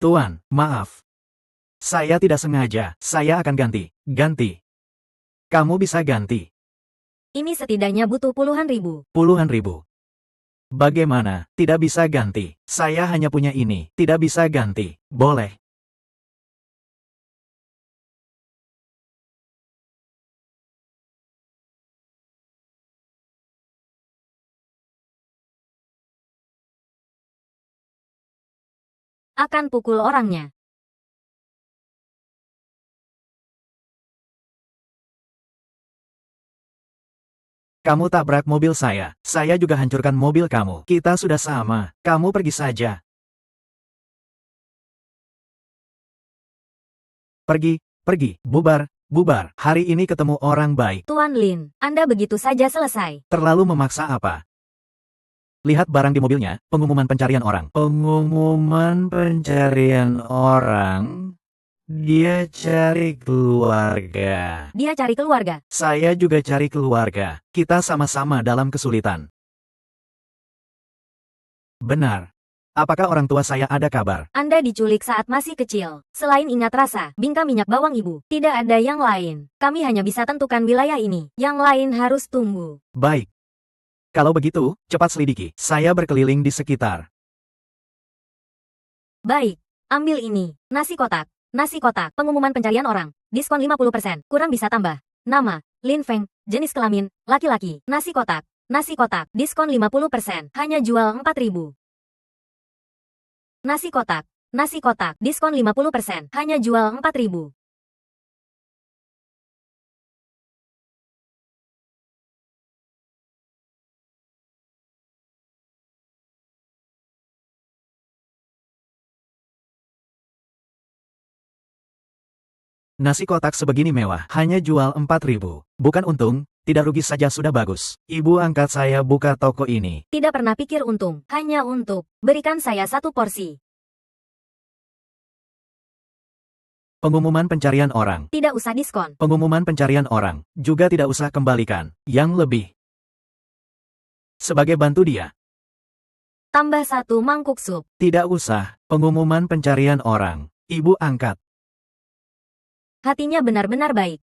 Tuan, maaf. Saya tidak sengaja, saya akan ganti. Ganti. Kamu bisa ganti. Ini setidaknya butuh puluhan ribu. Puluhan ribu. Bagaimana, tidak bisa ganti. Saya hanya punya ini, tidak bisa ganti. Boleh. Akan pukul orangnya. Kamu tabrak mobil saya juga hancurkan mobil kamu. Kita sudah sama, kamu pergi saja. Pergi, pergi, bubar, bubar. Hari ini ketemu orang baik. Tuan Lin, Anda begitu saja selesai. Terlalu memaksa apa? Lihat barang di mobilnya, pengumuman pencarian orang. Pengumuman pencarian orang? Dia cari keluarga. Dia cari keluarga. Saya juga cari keluarga. Kita sama-sama dalam kesulitan. Benar. Apakah orang tua saya ada kabar? Anda diculik saat masih kecil. Selain ingat rasa, bingkai minyak bawang ibu, tidak ada yang lain. Kami hanya bisa tentukan wilayah ini. Yang lain harus tunggu. Baik. Kalau begitu, cepat selidiki. Saya berkeliling di sekitar. Baik. Ambil ini. Nasi kotak. Nasi kotak. Pengumuman pencarian orang. Diskon 50%. Kurang bisa tambah. Nama. Lin Feng. Jenis kelamin. Laki-laki. Nasi kotak. Nasi kotak. Diskon 50%. Hanya jual 4.000. Nasi kotak. Nasi kotak. Diskon 50%. Hanya jual 4.000. Nasi kotak sebegini mewah, hanya jual 4.000. Bukan untung, tidak rugi saja sudah bagus. Ibu angkat saya buka toko ini. Tidak pernah pikir untung. Hanya untuk berikan saya satu porsi. Pengumuman pencarian orang. Tidak usah diskon. Pengumuman pencarian orang. Juga tidak usah kembalikan. Yang lebih. Sebagai bantu dia. Tambah satu mangkuk sup. Tidak usah. Pengumuman pencarian orang. Ibu angkat. Hatinya benar-benar baik.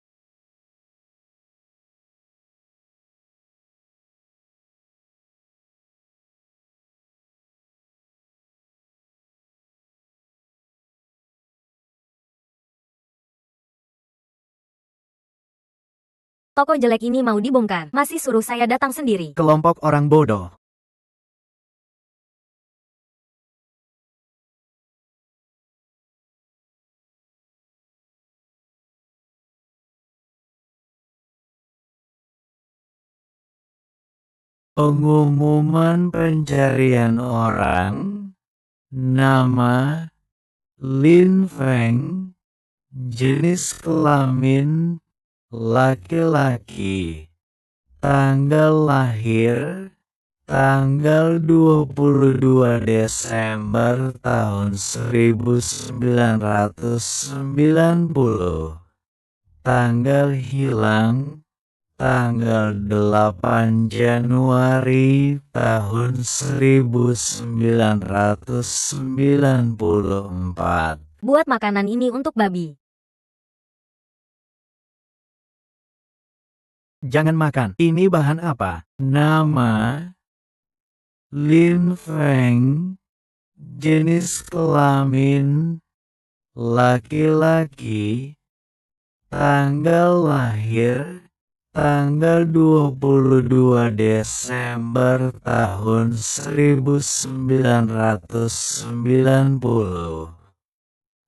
Toko jelek ini mau dibongkar. Masih suruh saya datang sendiri. Kelompok orang bodoh. Pengumuman pencarian orang. Nama Lin Feng. Jenis kelamin laki-laki. Tanggal lahir tanggal 22 Desember tahun 1990. Tanggal hilang tanggal 8 Januari tahun 1994. Buat makanan ini untuk babi. Jangan makan. Ini bahan apa? Nama Lin Feng. Jenis kelamin laki-laki. Tanggal lahir tanggal 22 Desember tahun 1990.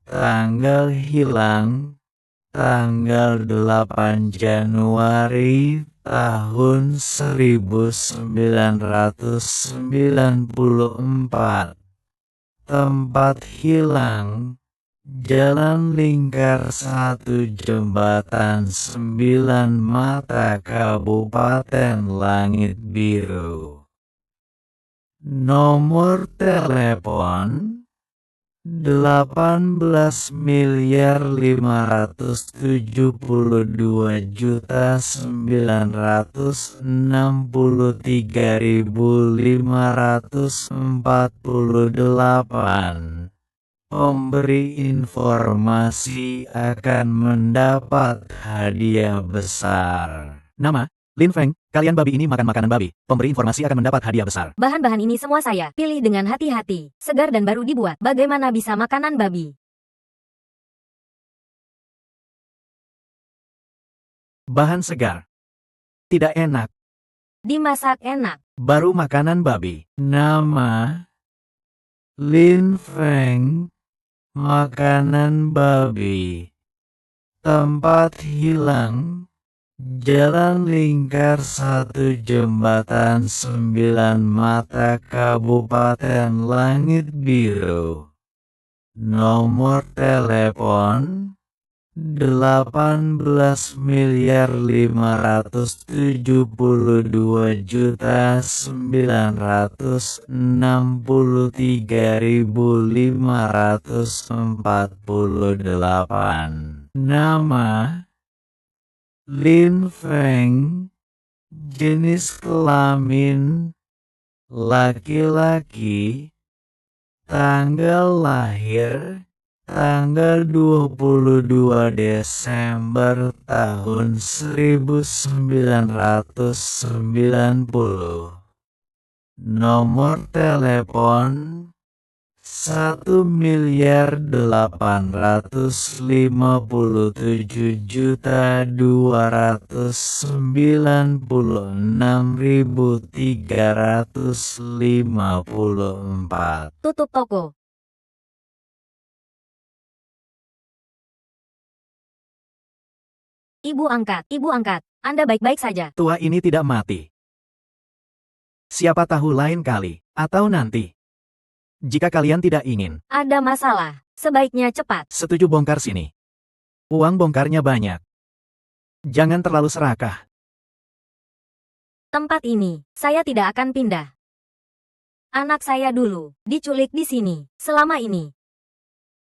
Tanggal hilang tanggal 8 Januari tahun 1994. Tempat hilang Jalan Lingkar 1 Jembatan 9 Mata Kabupaten Langit Biru. Nomor telepon 18.572.963.548. Pemberi informasi akan mendapat hadiah besar. Nama, Lin Feng, kalian babi ini makan makanan babi. Pemberi informasi akan mendapat hadiah besar. Bahan-bahan ini semua saya pilih dengan hati-hati. Segar dan baru dibuat. Bagaimana bisa makanan babi? Bahan segar. Tidak enak. Dimasak enak. Baru makanan babi. Nama, Lin Feng, makanan babi. Tempat hilang, Jalan Lingkar 1 Jembatan 9 Mata Kabupaten Langit Biru. Nomor telepon 18.972.963.548. Nama, Lin Feng. Jenis kelamin, laki-laki. Tanggal lahir, tanggal 22 Desember tahun 1990. Nomor telepon 1.296.354. Tutup toko. Ibu angkat, Anda baik-baik saja. Tua ini tidak mati. Siapa tahu lain kali, atau nanti. Jika kalian tidak ingin, Ada masalah. Sebaiknya cepat. setuju bongkar sini. Uang bongkarnya banyak. Jangan terlalu serakah. Tempat ini, saya tidak akan pindah. Anak saya dulu, diculik di sini, selama ini.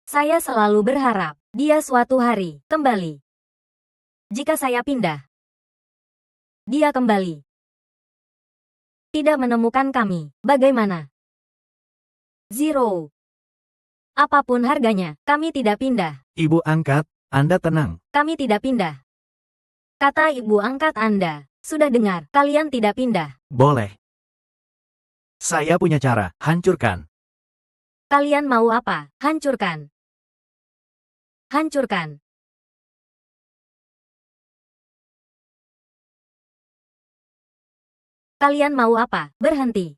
Saya selalu berharap, dia suatu hari, kembali. Jika saya pindah, dia kembali. Tidak menemukan kami, bagaimana? Zero. Apapun harganya, kami tidak pindah. Ibu angkat, Anda tenang. Kami tidak pindah. Kata ibu angkat Anda, sudah dengar, kalian tidak pindah. Boleh. Saya punya cara, hancurkan. Kalian mau apa? Hancurkan. Hancurkan. Kalian mau apa? Berhenti.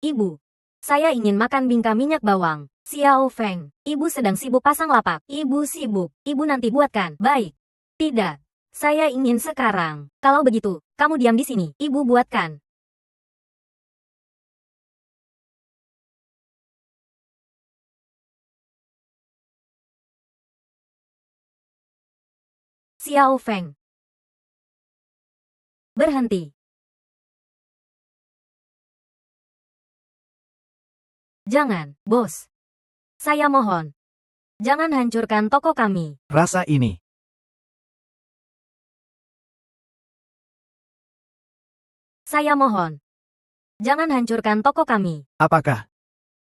Ibu, saya ingin makan bingka minyak bawang. Xiao Feng, ibu sedang sibuk pasang lapak. Ibu sibuk, ibu nanti buatkan. Baik. Tidak. Saya ingin sekarang. Kalau begitu, kamu diam di sini. Ibu buatkan. Xiao Feng. Berhenti. Jangan, bos. Saya mohon. Jangan hancurkan toko kami. Rasa ini. Saya mohon. Jangan hancurkan toko kami. Apakah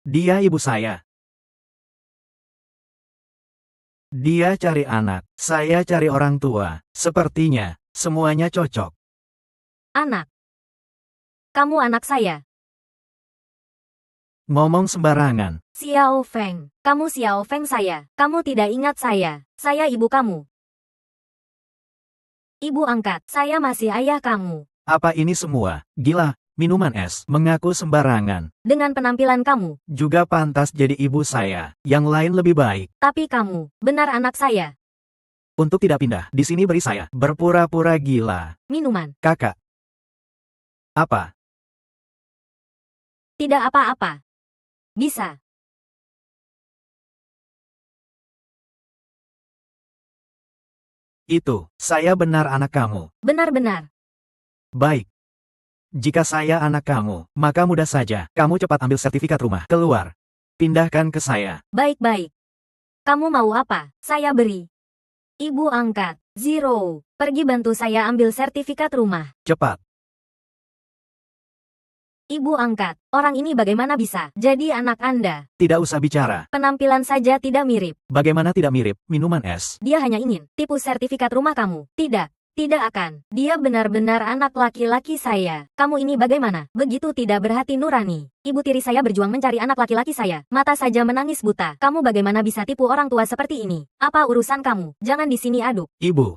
dia ibu saya? Dia cari anak, saya cari orang tua. Sepertinya, semuanya cocok. Anak. Kamu anak saya. Ngomong sembarangan. Xiao Feng. Kamu Xiao Feng saya. Kamu tidak ingat saya. Saya ibu kamu. Ibu angkat. Saya masih ayah kamu. Apa ini semua? Gila, minuman es. Mengaku sembarangan. Dengan penampilan kamu. Juga pantas jadi ibu saya. Yang lain lebih baik. Tapi kamu, benar anak saya. Untuk tidak pindah, di sini beri saya. Berpura-pura gila. Minuman. Kakak. Apa? Tidak apa-apa. Bisa. Itu, saya benar anak kamu. Benar-benar. Baik. Jika saya anak kamu, maka mudah saja. Kamu cepat ambil sertifikat rumah. Keluar. Pindahkan ke saya. Baik-baik. Kamu mau apa? Saya beri. Ibu angkat. Zero. Pergi bantu saya ambil sertifikat rumah. Cepat. Ibu angkat, orang ini bagaimana bisa jadi anak Anda? Tidak usah bicara. Penampilan saja tidak mirip. Bagaimana tidak mirip? Minuman es. Dia hanya ingin tipu sertifikat rumah kamu. Tidak, tidak akan. Dia benar-benar anak laki-laki saya. Kamu ini bagaimana? Begitu tidak berhati nurani. Ibu tiri saya berjuang mencari anak laki-laki saya. Mata saja menangis buta. Kamu bagaimana bisa tipu orang tua seperti ini? Apa urusan kamu? Jangan di sini aduk. Ibu.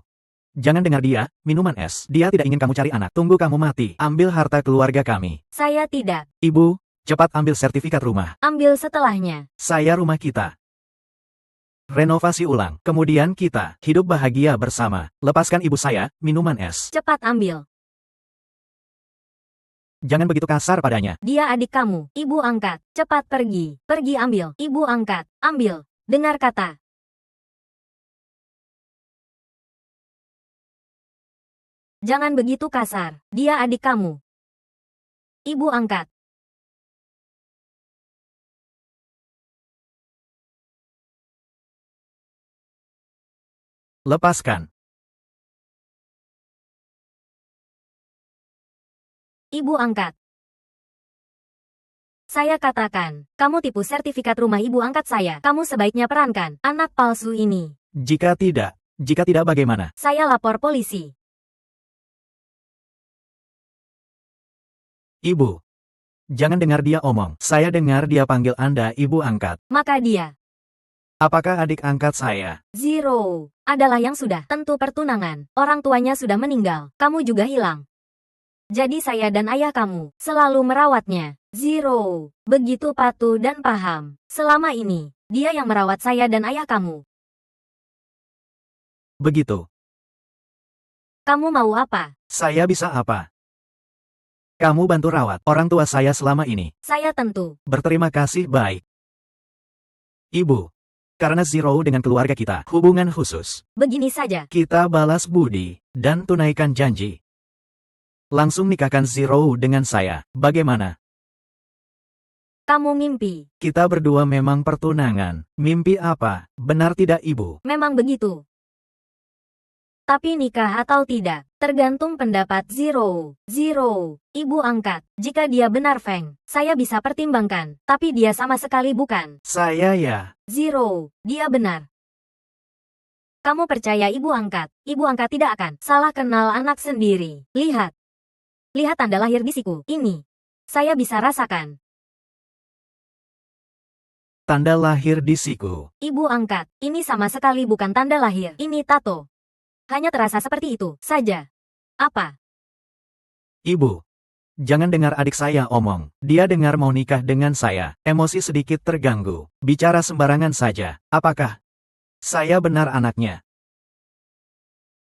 Jangan dengar dia, minuman es. Dia tidak ingin kamu cari anak. Tunggu kamu mati. Ambil harta keluarga kami. Saya tidak. Ibu, cepat ambil sertifikat rumah. Ambil setelahnya. Saya rumah kita. Renovasi ulang. Kemudian kita hidup bahagia bersama. Lepaskan ibu saya, minuman es. Cepat ambil. Jangan begitu kasar padanya. Dia adik kamu. Ibu angkat. Cepat pergi. Pergi ambil. Ibu angkat. Ambil. Dengar kata. Jangan begitu kasar. Dia adik kamu. Ibu angkat. Lepaskan. Ibu angkat. Saya katakan, kamu tipu sertifikat rumah ibu angkat saya. Kamu sebaiknya perankan anak palsu ini. Jika tidak bagaimana? Saya lapor polisi. Ibu. Jangan dengar dia omong. Saya dengar dia panggil Anda ibu angkat. Maka dia. Apakah adik angkat saya? Zero. Adalah yang sudah tentu pertunangan. Orang tuanya sudah meninggal. Kamu juga hilang. Jadi saya dan ayah kamu selalu merawatnya. Zero. Begitu patuh dan paham. Selama ini, dia yang merawat saya dan ayah kamu. Begitu. Kamu mau apa? Saya bisa apa? Kamu bantu rawat orang tua saya selama ini. Saya tentu. Berterima kasih baik. Ibu. Karena Zero dengan keluarga kita, hubungan khusus. Begini saja. Kita balas budi, dan tunaikan janji. Langsung nikahkan Zero dengan saya. Bagaimana? Kamu mimpi. Kita berdua memang pertunangan. Mimpi apa? Benar tidak ibu? Memang begitu. Tapi nikah atau tidak, tergantung pendapat Zero. Zero. Ibu angkat. Jika dia benar Feng, saya bisa pertimbangkan. Tapi dia sama sekali bukan. Saya ya. Zero. Dia benar. Kamu percaya ibu angkat? Ibu angkat tidak akan salah kenal anak sendiri. Lihat. Lihat tanda lahir di siku. Ini. Saya bisa rasakan. Tanda lahir di siku. Ibu angkat. Ini sama sekali bukan tanda lahir. Ini tato. Hanya terasa seperti itu saja. Apa? Ibu. Jangan dengar adik saya omong. Dia dengar mau nikah dengan saya. Emosi sedikit terganggu. Bicara sembarangan saja. Apakah saya benar anaknya?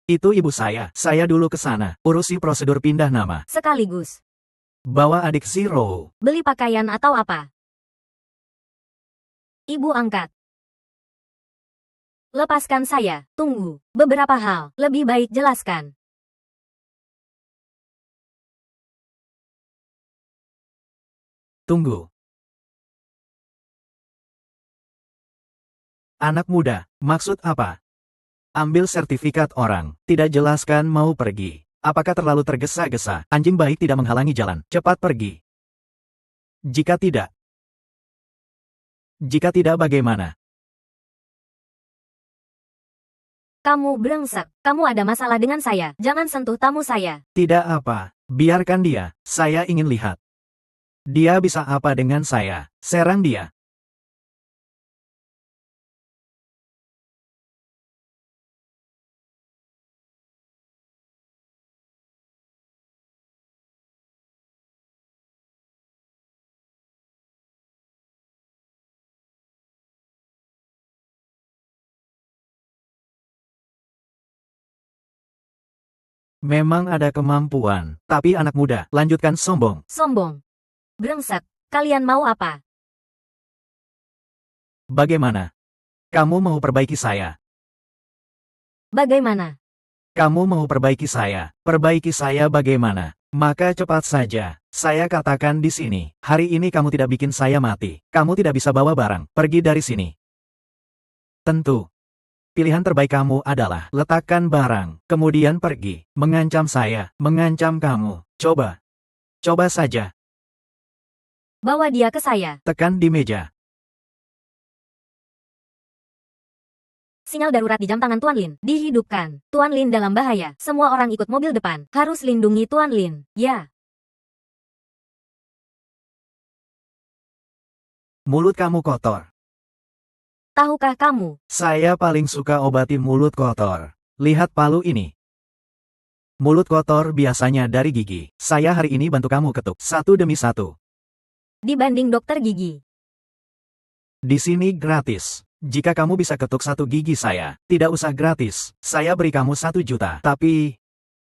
Itu ibu saya. Saya dulu ke sana. Urusi prosedur pindah nama. Sekaligus. Bawa adik Zero. Beli pakaian atau apa? Ibu angkat. Lepaskan saya. Tunggu. Beberapa hal. Lebih baik jelaskan. Tunggu. Anak muda, maksud apa? Ambil sertifikat orang. Tidak jelaskan mau pergi. Apakah terlalu tergesa-gesa? Anjing baik tidak menghalangi jalan. Cepat pergi. Jika tidak bagaimana? Kamu brengsek. Kamu ada masalah dengan saya. Jangan sentuh tamu saya. Tidak apa. Biarkan dia. Saya ingin lihat. Dia bisa apa dengan saya? Serang dia. Memang ada kemampuan. Tapi anak muda, lanjutkan sombong. Sombong. Brengsek. Kalian mau apa? Bagaimana? Kamu mau perbaiki saya? Bagaimana? Kamu mau perbaiki saya? Perbaiki saya bagaimana? Maka cepat saja. Saya katakan di sini. Hari ini kamu tidak bikin saya mati. Kamu tidak bisa bawa barang. Pergi dari sini. Tentu. Pilihan terbaik kamu adalah letakkan barang, kemudian pergi, mengancam saya, mengancam kamu. Coba. Coba saja. Bawa dia ke saya. Tekan di meja. Sinyal darurat di jam tangan Tuan Lin. Dihidupkan. Tuan Lin dalam bahaya. Semua orang ikut mobil depan. Harus lindungi Tuan Lin. Ya. Mulut kamu kotor. Tahukah kamu? Saya paling suka obati mulut kotor. Lihat palu ini. Mulut kotor biasanya dari gigi. Saya hari ini bantu kamu ketuk satu demi satu. Dibanding dokter gigi. Di sini gratis. Jika kamu bisa ketuk satu gigi saya, tidak usah gratis. Saya beri kamu 1 juta. Tapi,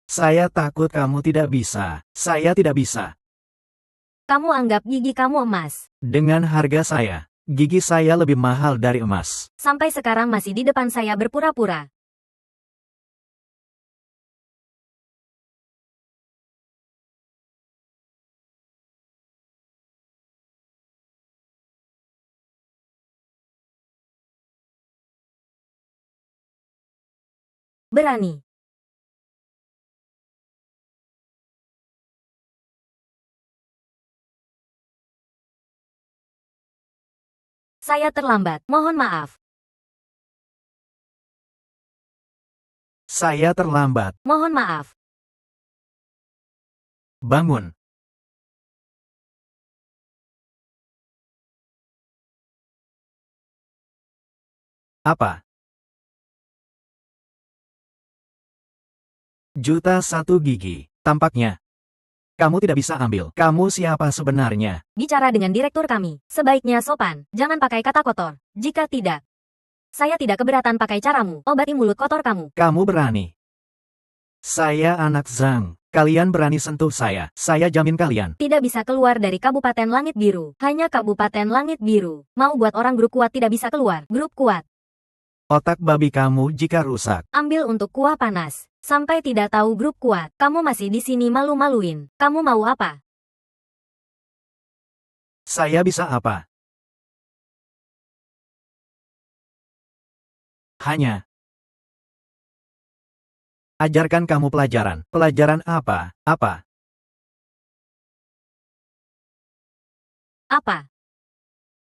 saya takut kamu tidak bisa. Saya tidak bisa. Kamu anggap gigi kamu emas. Dengan harga saya, gigi saya lebih mahal dari emas. Sampai sekarang masih di depan saya berpura-pura. Berani. Saya terlambat. Mohon maaf. Saya terlambat. Mohon maaf. Bangun. Apa? Juta 1 gigi. Tampaknya. Kamu tidak bisa ambil. Kamu siapa sebenarnya? Bicara dengan direktur kami. Sebaiknya sopan. Jangan pakai kata kotor. Jika tidak, saya tidak keberatan pakai caramu. Obati mulut kotor kamu. Kamu berani. Saya anak Zhang. Kalian berani sentuh saya. Saya jamin kalian. Tidak bisa keluar dari Kabupaten Langit Biru. Hanya Kabupaten Langit Biru. Mau buat orang grup kuat tidak bisa keluar. Grup kuat. Otak babi kamu jika rusak. Ambil untuk kuah panas. Sampai tidak tahu grup kuat. Kamu masih di sini malu-maluin. Kamu mau apa? Saya bisa apa? Hanya. Ajarkan kamu pelajaran. Pelajaran apa? Apa? Apa?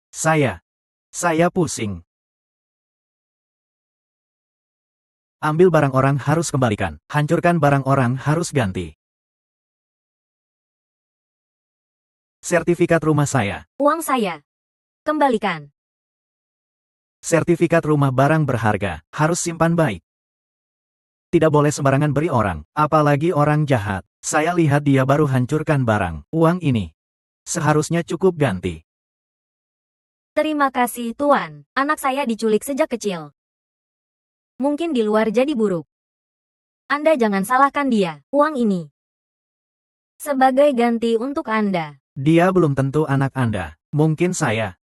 Saya pusing. Ambil barang orang harus kembalikan. Hancurkan barang orang harus ganti. Sertifikat rumah saya. Uang saya. Kembalikan. Sertifikat rumah barang berharga. Harus simpan baik. Tidak boleh sembarangan beri orang. Apalagi orang jahat. Saya lihat dia baru hancurkan barang. Uang ini. Seharusnya cukup ganti. Terima kasih Tuan. Anak saya diculik sejak kecil. Mungkin di luar jadi buruk. Anda jangan salahkan dia. Uang ini sebagai ganti untuk Anda. Dia belum tentu anak Anda. Mungkin saya.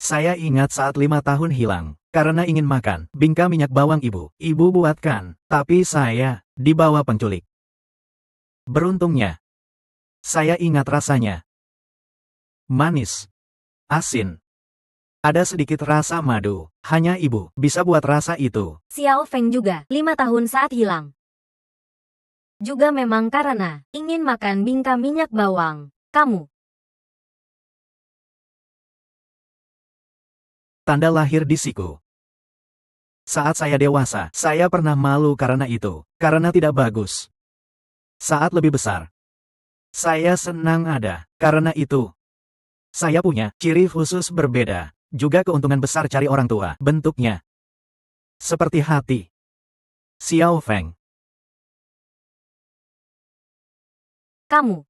Saya ingat saat 5 tahun hilang, karena ingin makan bingka minyak bawang ibu. Ibu buatkan, tapi saya dibawa penculik. Beruntungnya, saya ingat rasanya. Manis. Asin. Ada sedikit rasa madu. Hanya ibu bisa buat rasa itu. Xiao Feng juga 5 tahun saat hilang. Juga memang karena ingin makan bingka minyak bawang. Kamu. Tanda lahir di siku. Saat saya dewasa, saya pernah malu karena itu, karena tidak bagus. Saat lebih besar, saya senang ada, karena itu. Saya punya ciri khusus berbeda, juga keuntungan besar cari orang tua, bentuknya. Seperti hati. Xiao Feng. Kamu.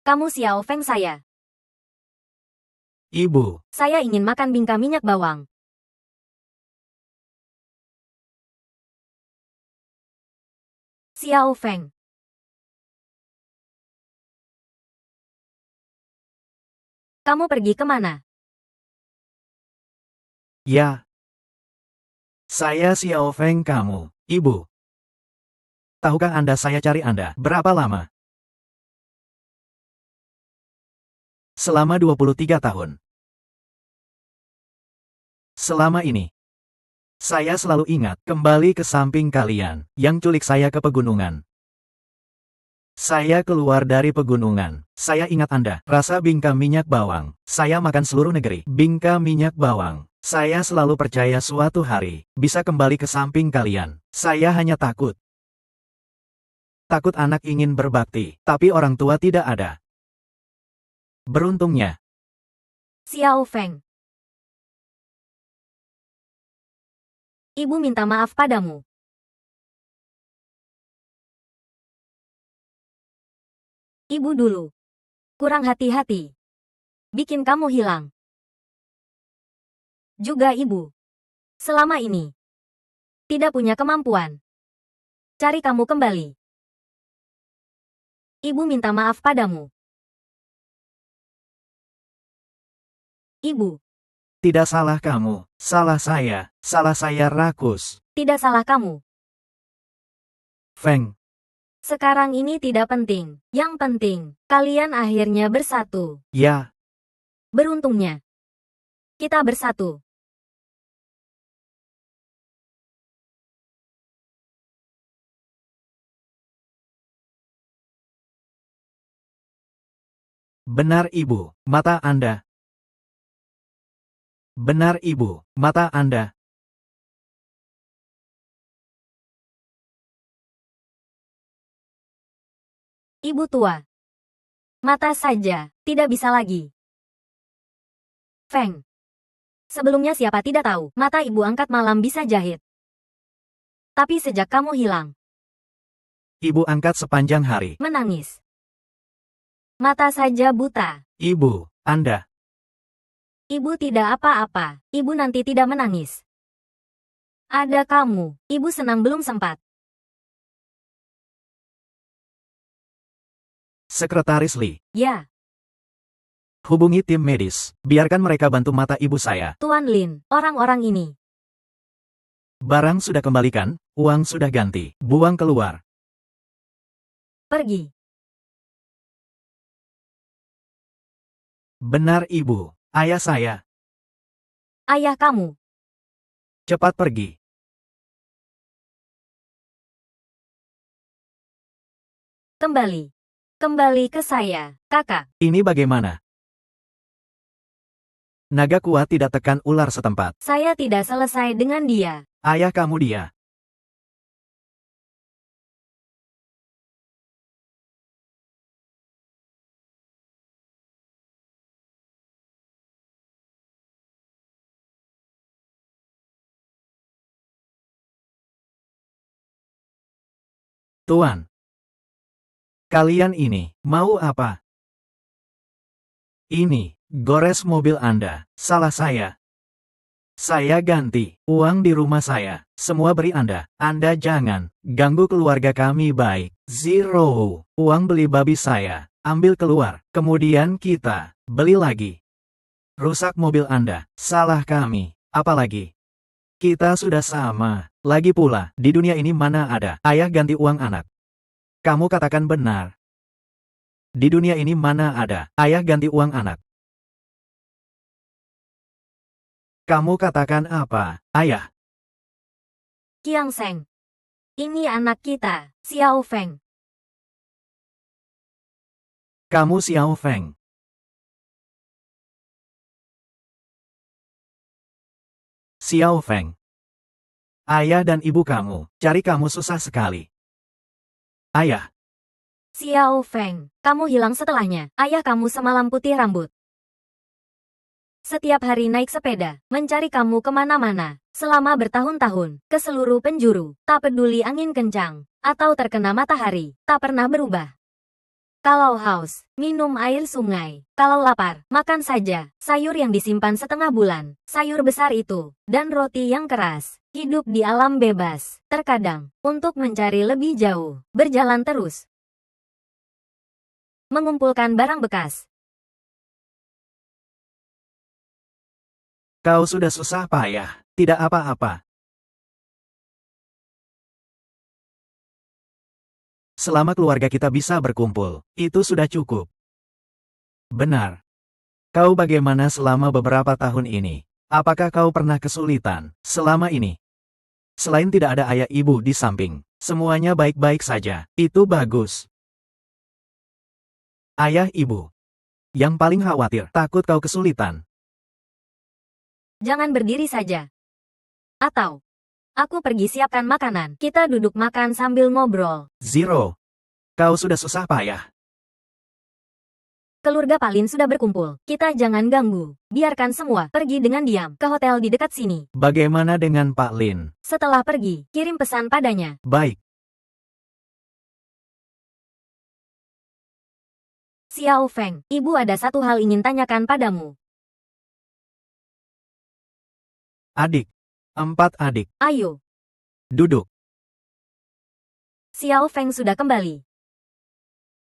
Kamu Xiao Feng saya. Ibu. Saya ingin makan bingka minyak bawang. Xiao Feng. Kamu pergi kemana? Ya. Saya Xiao Feng kamu, Ibu. Tahukah Anda saya cari Anda berapa lama? Selama 23 tahun. Selama ini, saya selalu ingat kembali ke samping kalian yang culik saya ke pegunungan. Saya keluar dari pegunungan. Saya ingat Anda. Rasa bingka minyak bawang. Saya makan seluruh negeri. Bingka minyak bawang. Saya selalu percaya suatu hari bisa kembali ke samping kalian. Saya hanya takut. Takut anak ingin berbakti, tapi orang tua tidak ada. Beruntungnya, Xiao Feng. Ibu minta maaf padamu. Ibu dulu. Kurang hati-hati. Bikin kamu hilang. Juga ibu. Selama ini. Tidak punya kemampuan. Cari kamu kembali. Ibu minta maaf padamu. Ibu. tidak salah kamu, salah saya rakus. Tidak salah kamu. Feng, Sekarang ini tidak penting. Yang penting, kalian akhirnya bersatu. ya, Beruntungnya. Kita bersatu. benar Ibu, mata Anda. Benar Ibu, mata Anda. Ibu tua. Mata saja, tidak bisa lagi. Feng. Sebelumnya siapa tidak tahu, mata ibu angkat malam bisa jahit. Tapi sejak kamu hilang, Ibu angkat sepanjang hari. menangis. Mata saja buta. Ibu, Anda. Ibu tidak apa-apa, ibu nanti tidak menangis. Ada kamu, ibu senang belum sempat. Sekretaris Li, Ya, hubungi tim medis. Biarkan mereka bantu mata ibu saya. Tuan Lin, orang-orang ini. Barang sudah kembalikan, uang sudah ganti. Buang keluar. Pergi. Benar Ibu, ayah saya. Ayah kamu. Cepat pergi. Kembali. Kembali ke saya, kakak. Ini bagaimana? Naga kuat tidak tekan ular setempat. Saya tidak selesai dengan dia. Ayah kamu dia. Tuan. Kalian ini, mau apa? Ini, gores mobil Anda, salah saya. Saya ganti, uang di rumah saya, semua beri Anda. Anda jangan, ganggu keluarga kami baik. Zero, uang beli babi saya, ambil keluar, kemudian kita, beli lagi. Rusak mobil Anda, salah kami, apalagi. Kita sudah sama, lagi pula, di dunia ini mana ada, ayah ganti uang anak. Kamu katakan benar. Di dunia ini mana ada, ayah ganti uang anak. Kamu katakan apa, ayah? Kiang Seng. Ini anak kita, Xiao Feng. Kamu Xiao Feng. Xiao Feng. Ayah dan ibu kamu, cari kamu susah sekali. Ayah, Xiao Feng, kamu hilang setelahnya. Ayah kamu semalam putih rambut. Setiap hari naik sepeda, mencari kamu kemana-mana. Selama bertahun-tahun, ke seluruh penjuru. Tak peduli angin kencang, atau terkena matahari, tak pernah berubah. Kalau haus, minum air sungai. Kalau lapar, makan saja. Sayur yang disimpan setengah bulan. Sayur besar itu, dan roti yang keras. Hidup di alam bebas. Terkadang, untuk mencari lebih jauh, berjalan terus. Mengumpulkan barang bekas. kau sudah susah payah, tidak apa-apa. Selama keluarga kita bisa berkumpul, itu sudah cukup. Benar. Kau bagaimana selama beberapa tahun ini? Apakah kau pernah kesulitan selama ini? Selain tidak ada ayah ibu di samping, semuanya baik-baik saja. Itu bagus. Ayah ibu. Yang paling khawatir, takut kau kesulitan. Jangan berdiri saja. Atau, aku pergi siapkan makanan. Kita duduk makan sambil ngobrol. Zero. Kau sudah susah payah. Keluarga Palin sudah berkumpul. Kita jangan ganggu. Biarkan semua pergi dengan diam ke hotel di dekat sini. Bagaimana dengan Pak Lin? Setelah pergi, kirim pesan padanya. Baik. Xiao Feng, ibu ada satu hal ingin tanyakan padamu. Adik. 4 adik. Ayo. Duduk. Xiao Feng sudah kembali.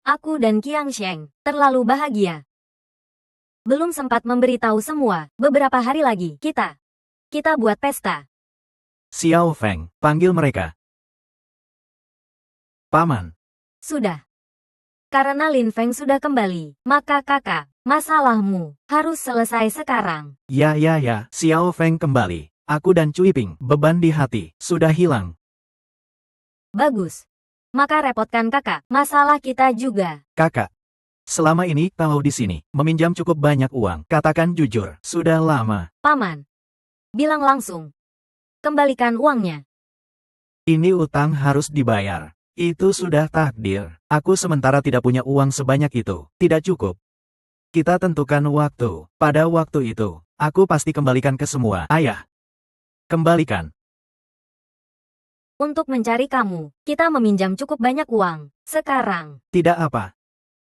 Aku dan Qiang Sheng terlalu bahagia. Belum sempat memberitahu semua, beberapa hari lagi, kita buat pesta. Xiao Feng, panggil mereka. Paman. Sudah. Karena Lin Feng sudah kembali, maka kakak, masalahmu harus selesai sekarang. Ya. Xiao Feng kembali. Aku dan Cui Ping, beban di hati, sudah hilang. Bagus. Maka repotkan kakak, masalah kita juga. Kakak. Selama ini kau di sini, meminjam cukup banyak uang. Katakan jujur, sudah lama. Paman. Bilang langsung. Kembalikan uangnya. Ini utang harus dibayar. Itu sudah takdir. Aku sementara tidak punya uang sebanyak itu. Tidak cukup. Kita tentukan waktu. Pada waktu itu, aku pasti kembalikan ke semua. Ayah. Kembalikan. Untuk mencari kamu, kita meminjam cukup banyak uang. Sekarang, Tidak apa.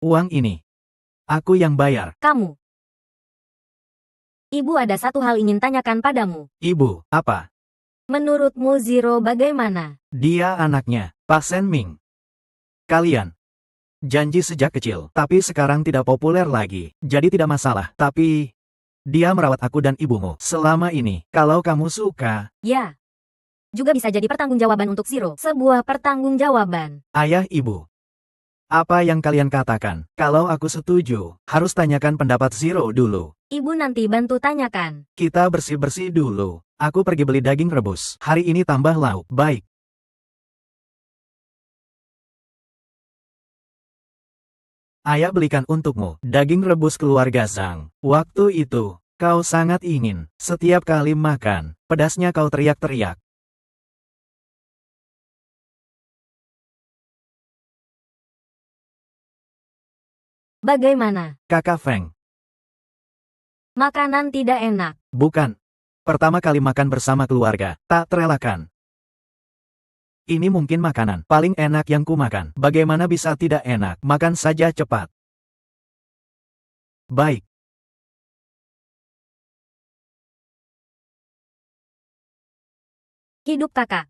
Uang ini. Aku yang bayar. kamu. Ibu ada satu hal ingin tanyakan padamu. Ibu, apa? Menurutmu Zero bagaimana? Dia anaknya, Pak Sen Ming. Kalian. Janji sejak kecil, tapi sekarang tidak populer lagi, jadi tidak masalah. Tapi, dia merawat aku dan ibumu selama ini. Kalau kamu suka, Ya. Juga bisa jadi pertanggungjawaban untuk Zero. Sebuah pertanggungjawaban. ayah ibu. Apa yang kalian katakan? Kalau aku setuju, harus tanyakan pendapat Zero dulu. Ibu nanti bantu tanyakan. Kita bersih-bersih dulu. Aku pergi beli daging rebus. Hari ini tambah lauk. Baik. Ayah belikan untukmu daging rebus keluarga Zhang. Waktu itu, kau sangat ingin. Setiap kali makan, pedasnya kau teriak-teriak. Bagaimana? Kakak Feng, Makanan tidak enak. bukan. Pertama kali makan bersama keluarga, tak terelakkan. Ini mungkin makanan paling enak yang kumakan. Bagaimana bisa tidak enak? Makan saja cepat. Baik. Hidup kakak.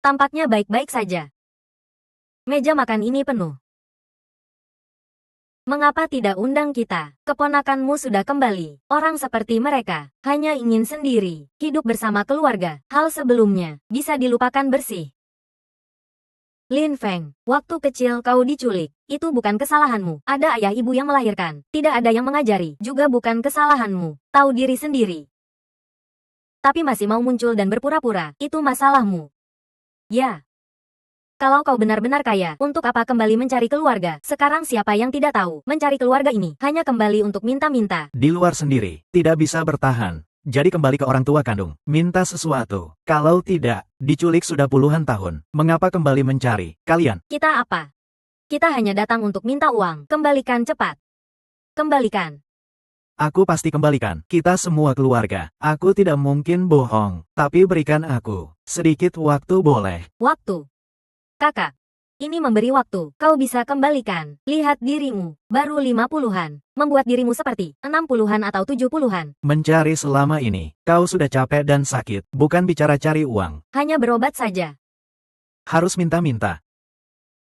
Tampaknya baik-baik saja. Meja makan ini penuh. Mengapa tidak undang kita? Keponakanmu sudah kembali. Orang seperti mereka hanya ingin sendiri, hidup bersama keluarga. Hal sebelumnya bisa dilupakan bersih. Lin Feng, waktu kecil kau diculik. Itu bukan kesalahanmu. Ada ayah ibu yang melahirkan. Tidak ada yang mengajari. Juga bukan kesalahanmu. Tahu diri sendiri. Tapi masih mau muncul dan berpura-pura. Itu masalahmu. Ya. Kalau kau benar-benar kaya, untuk apa kembali mencari keluarga? Sekarang siapa yang tidak tahu? Mencari keluarga ini hanya kembali untuk minta-minta. Di luar sendiri, tidak bisa bertahan. Jadi kembali ke orang tua kandung, minta sesuatu. Kalau tidak, diculik sudah puluhan tahun. Mengapa kembali mencari? Kalian, Kita apa? Kita hanya datang untuk minta uang. Kembalikan cepat. Kembalikan. aku pasti kembalikan. Kita semua keluarga. Aku tidak mungkin bohong. Tapi berikan aku sedikit waktu boleh. Waktu. Kakak. Ini memberi waktu. Kau bisa kembalikan. Lihat dirimu. Baru 50-an. Membuat dirimu seperti 60-an atau 70-an. Mencari selama ini. Kau sudah capek dan sakit. Bukan bicara cari uang. Hanya berobat saja. Harus minta-minta.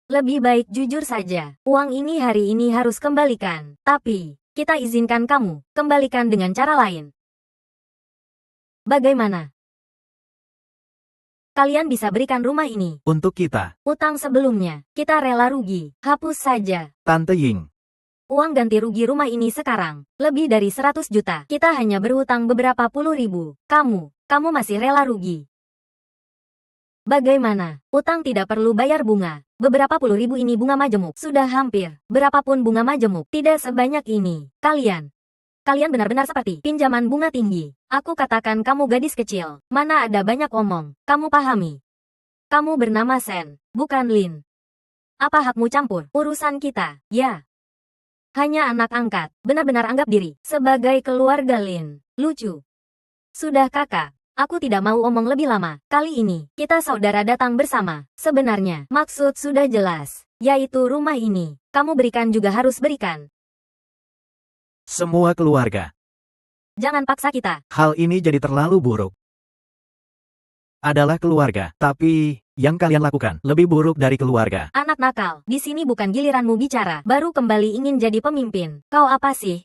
Lebih baik jujur saja. Uang ini hari ini harus kembalikan. Tapi, kita izinkan kamu kembalikan dengan cara lain. Bagaimana? Kalian bisa berikan rumah ini. Untuk kita, Utang sebelumnya, kita rela rugi. Hapus saja. Tante Ying. Uang ganti rugi rumah ini sekarang, lebih dari 100 juta. Kita hanya berhutang beberapa puluh ribu. Kamu masih rela rugi. Bagaimana? Utang tidak perlu bayar bunga. Beberapa puluh ribu ini bunga majemuk. Sudah hampir. Berapapun bunga majemuk, tidak sebanyak ini. Kalian benar-benar seperti pinjaman bunga tinggi. Aku katakan kamu gadis kecil. Mana ada banyak omong. Kamu pahami. Kamu bernama Sen, bukan Lin. Apa hakmu campur urusan kita? Ya. Hanya anak angkat. Benar-benar anggap diri sebagai keluarga Lin. Lucu. Sudah kakak. Aku tidak mau omong lebih lama. Kali ini, kita saudara datang bersama. Sebenarnya, maksud sudah jelas. Yaitu rumah ini. Kamu berikan juga harus berikan. Semua keluarga. Jangan paksa kita. Hal ini jadi terlalu buruk. Adalah keluarga, tapi yang kalian lakukan lebih buruk dari keluarga. Anak nakal, di sini bukan giliranmu bicara. Baru kembali ingin jadi pemimpin. Kau apa sih?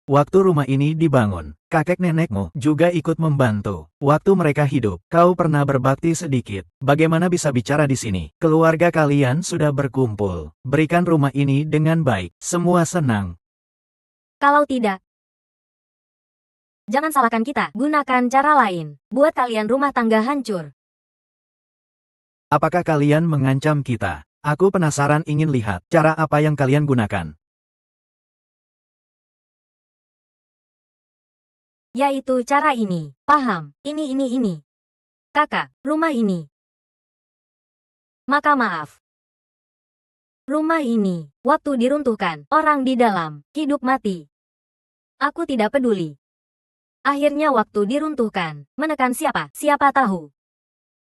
Waktu rumah ini dibangun, kakek nenekmu juga ikut membantu. Waktu mereka hidup, kau pernah berbakti sedikit. Bagaimana bisa bicara di sini? Keluarga kalian sudah berkumpul. Berikan rumah ini dengan baik. Semua senang. Kalau tidak, jangan salahkan kita. Gunakan cara lain. Buat kalian rumah tangga hancur. Apakah kalian mengancam kita? Aku penasaran ingin lihat cara apa yang kalian gunakan. Yaitu cara ini. Paham? Ini. Kakak, rumah ini. Maka maaf. Rumah ini, waktu diruntuhkan, orang di dalam, hidup mati. Aku tidak peduli. Akhirnya waktu diruntuhkan, menekan siapa? Siapa tahu.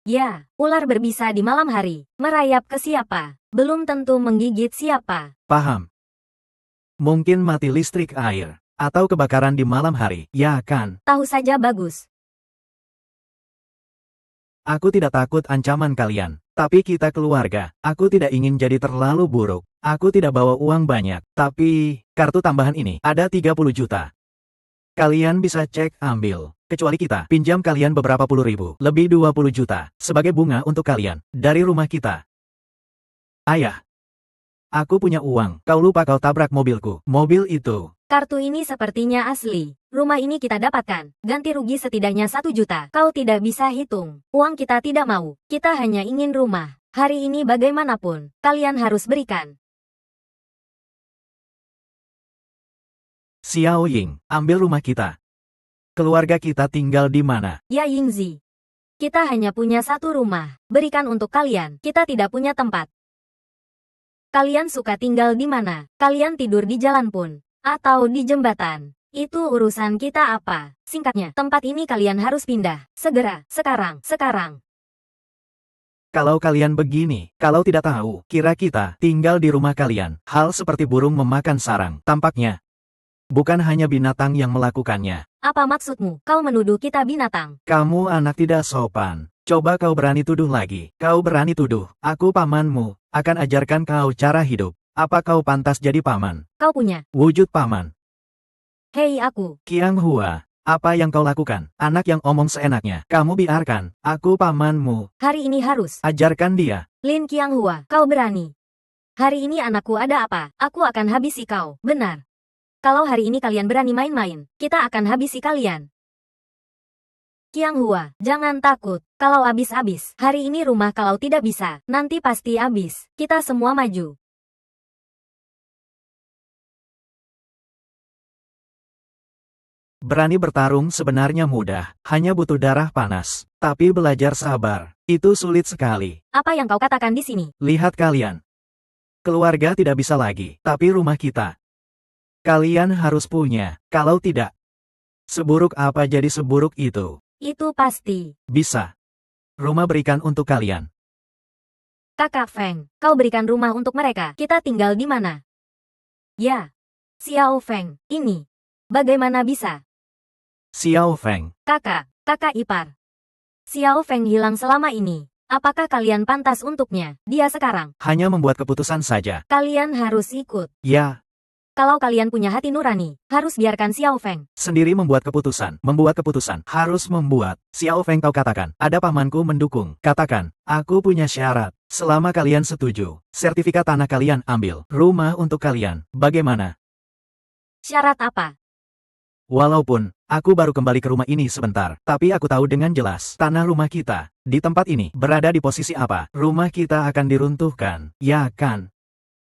Ya, ular berbisa di malam hari, merayap ke siapa? Belum tentu menggigit siapa. Paham. Mungkin mati listrik air. Atau kebakaran di malam hari, ya kan? Tahu saja bagus. Aku tidak takut ancaman kalian. Tapi kita keluarga, aku tidak ingin jadi terlalu buruk. Aku tidak bawa uang banyak, tapi kartu tambahan ini ada 30 juta. Kalian bisa cek ambil. Kecuali kita, pinjam kalian beberapa puluh ribu, lebih 20 juta, sebagai bunga untuk kalian, dari rumah kita. Ayah, aku punya uang, kau lupa kau tabrak mobilku. Mobil itu. Kartu ini sepertinya asli. Rumah ini kita dapatkan. Ganti rugi setidaknya 1 juta. Kau tidak bisa hitung. Uang kita tidak mau. Kita hanya ingin rumah. Hari ini bagaimanapun, kalian harus berikan. Xiao Ying, ambil rumah kita. Keluarga kita tinggal di mana? Ya Yingzi. Kita hanya punya 1 rumah. Berikan untuk kalian. Kita tidak punya tempat. Kalian suka tinggal di mana? Kalian tidur di jalan pun. Atau di jembatan. Itu urusan kita apa? Singkatnya, tempat ini kalian harus pindah. Segera, sekarang. Kalau kalian begini, kalau tidak tahu, kira kita tinggal di rumah kalian. Hal seperti burung memakan sarang, tampaknya. Bukan hanya binatang yang melakukannya. Apa maksudmu? Kau menuduh kita binatang. Kamu anak tidak sopan. Coba kau berani tuduh lagi. Kau berani tuduh, aku pamanmu, akan ajarkan kau cara hidup. Apa kau pantas jadi paman? Kau punya wujud paman. Hei aku. Qiang Hua, apa yang kau lakukan? Anak yang omong seenaknya. Kamu biarkan, aku pamanmu. Hari ini harus. Ajarkan dia. Lin Qianghua, kau berani. Hari ini anakku ada apa? Aku akan habisi kau. Benar. Kalau hari ini kalian berani main-main, kita akan habisi kalian. Qianghua, jangan takut. Kalau habis-habis, hari ini rumah kalau tidak bisa, nanti pasti habis. Kita semua maju. Berani bertarung sebenarnya mudah, hanya butuh darah panas. Tapi belajar sabar, itu sulit sekali. Apa yang kau katakan di sini? Lihat kalian. Keluarga tidak bisa lagi, tapi rumah kita. Kalian harus punya, kalau tidak. Seburuk apa jadi seburuk itu? Itu pasti. Bisa. Rumah berikan untuk kalian. Kakak Feng, kau berikan rumah untuk mereka. Kita tinggal di mana? Ya. Xiao Feng, ini. Bagaimana bisa? Xiao Feng. Kakak ipar. Xiao Feng hilang selama ini. Apakah kalian pantas untuknya? Dia sekarang. Hanya membuat keputusan saja. Kalian harus ikut. Ya. Kalau kalian punya hati nurani, harus biarkan Xiao Feng. Sendiri membuat keputusan, harus membuat. Xiao Feng kau katakan, ada pamanku mendukung. Katakan, aku punya syarat. Selama kalian setuju, sertifikat tanah kalian ambil. Rumah untuk kalian, bagaimana? Syarat apa? Walaupun, aku baru kembali ke rumah ini sebentar, tapi aku tahu dengan jelas, tanah rumah kita, di tempat ini, berada di posisi apa. Rumah kita akan diruntuhkan, ya kan?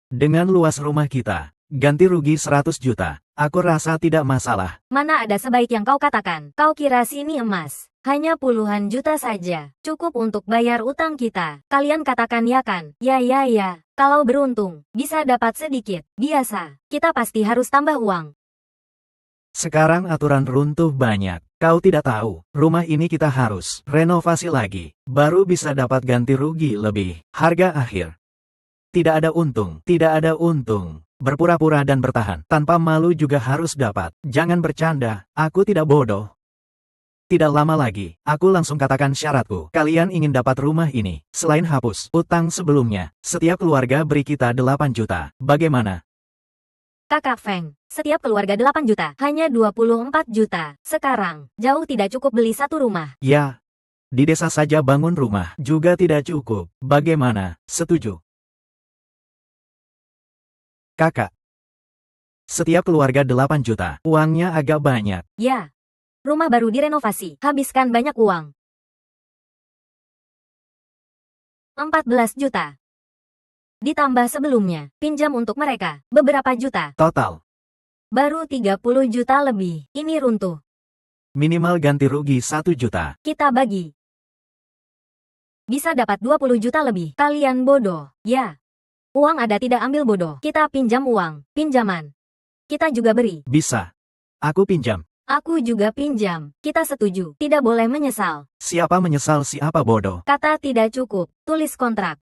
Dengan luas rumah kita, ganti rugi 100 juta. Aku rasa tidak masalah. Mana ada sebaik yang kau katakan. Kau kira sini emas. Hanya puluhan juta saja. Cukup untuk bayar utang kita. Kalian katakan ya kan? Ya. Kalau beruntung, bisa dapat sedikit. Biasa. Kita pasti harus tambah uang. Sekarang aturan runtuh banyak. Kau tidak tahu, rumah ini kita harus renovasi lagi. Baru bisa dapat ganti rugi lebih. Harga akhir. Tidak ada untung. Berpura-pura dan bertahan, tanpa malu juga harus dapat. Jangan bercanda, aku tidak bodoh. Tidak lama lagi, aku langsung katakan syaratku. Kalian ingin dapat rumah ini, selain hapus utang sebelumnya, setiap keluarga beri kita 8 juta. Bagaimana? Kakak Feng, setiap keluarga 8 juta, hanya 24 juta. Sekarang, jauh tidak cukup beli satu rumah. Ya, di desa saja bangun rumah, juga tidak cukup. Bagaimana? Setuju? Kakak. Setiap keluarga 8 juta. Uangnya agak banyak. Ya. Rumah baru direnovasi. Habiskan banyak uang. 14 juta. Ditambah sebelumnya. Pinjam untuk mereka. Beberapa juta. Total. Baru 30 juta lebih. Ini runtuh. Minimal ganti rugi 1 juta. Kita bagi. Bisa dapat 20 juta lebih. Kalian bodoh. Ya. Uang ada tidak ambil bodoh. Kita pinjam uang. Pinjaman. Kita juga beri. Bisa. Aku pinjam. Aku juga pinjam. Kita setuju. Tidak boleh menyesal. Siapa menyesal siapa bodoh. Kata tidak cukup. Tulis kontrak.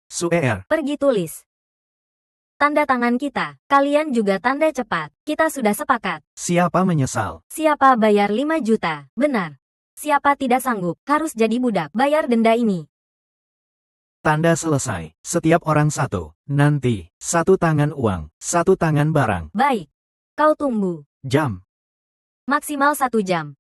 Suer. Pergi tulis. Tanda tangan kita. Kalian juga tanda cepat. Kita sudah sepakat. Siapa menyesal? Siapa bayar 5 juta. Benar. Siapa tidak sanggup. Harus jadi budak. Bayar denda ini. Tanda selesai. Setiap orang satu. Nanti, 1 tangan uang, 1 tangan barang. Baik. Kau tunggu. Jam. Maksimal 1 jam.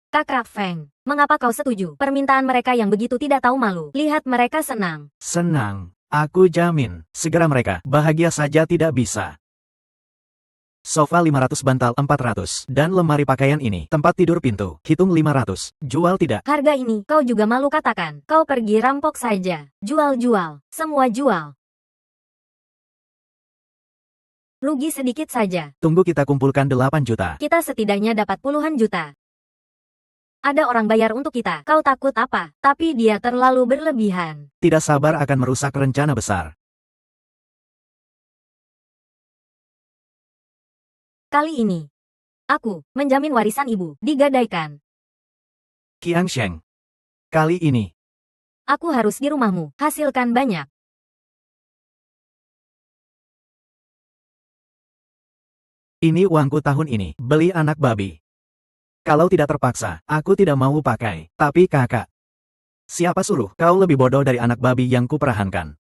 Kakak Feng, mengapa kau setuju? Permintaan mereka yang begitu tidak tahu malu. Lihat mereka senang. Senang. Aku jamin. Segera mereka bahagia saja tidak bisa. Sofa 500 bantal 400. Dan lemari pakaian ini. Tempat tidur pintu. Hitung 500. Jual tidak? Harga ini, kau juga malu katakan. Kau pergi rampok saja. Jual. Semua jual. Rugi sedikit saja. Tunggu kita kumpulkan 8 juta. Kita setidaknya dapat puluhan juta. Ada orang bayar untuk kita. Kau takut apa? Tapi dia terlalu berlebihan. Tidak sabar akan merusak rencana besar. Kali ini, aku menjamin warisan ibu digadaikan. Qiang Sheng. Kali ini, Aku harus di rumahmu, hasilkan banyak. ini uangku tahun ini, beli anak babi. Kalau tidak terpaksa, aku tidak mau pakai. Tapi kakak, siapa suruh kau lebih bodoh dari anak babi yang kuperahankan?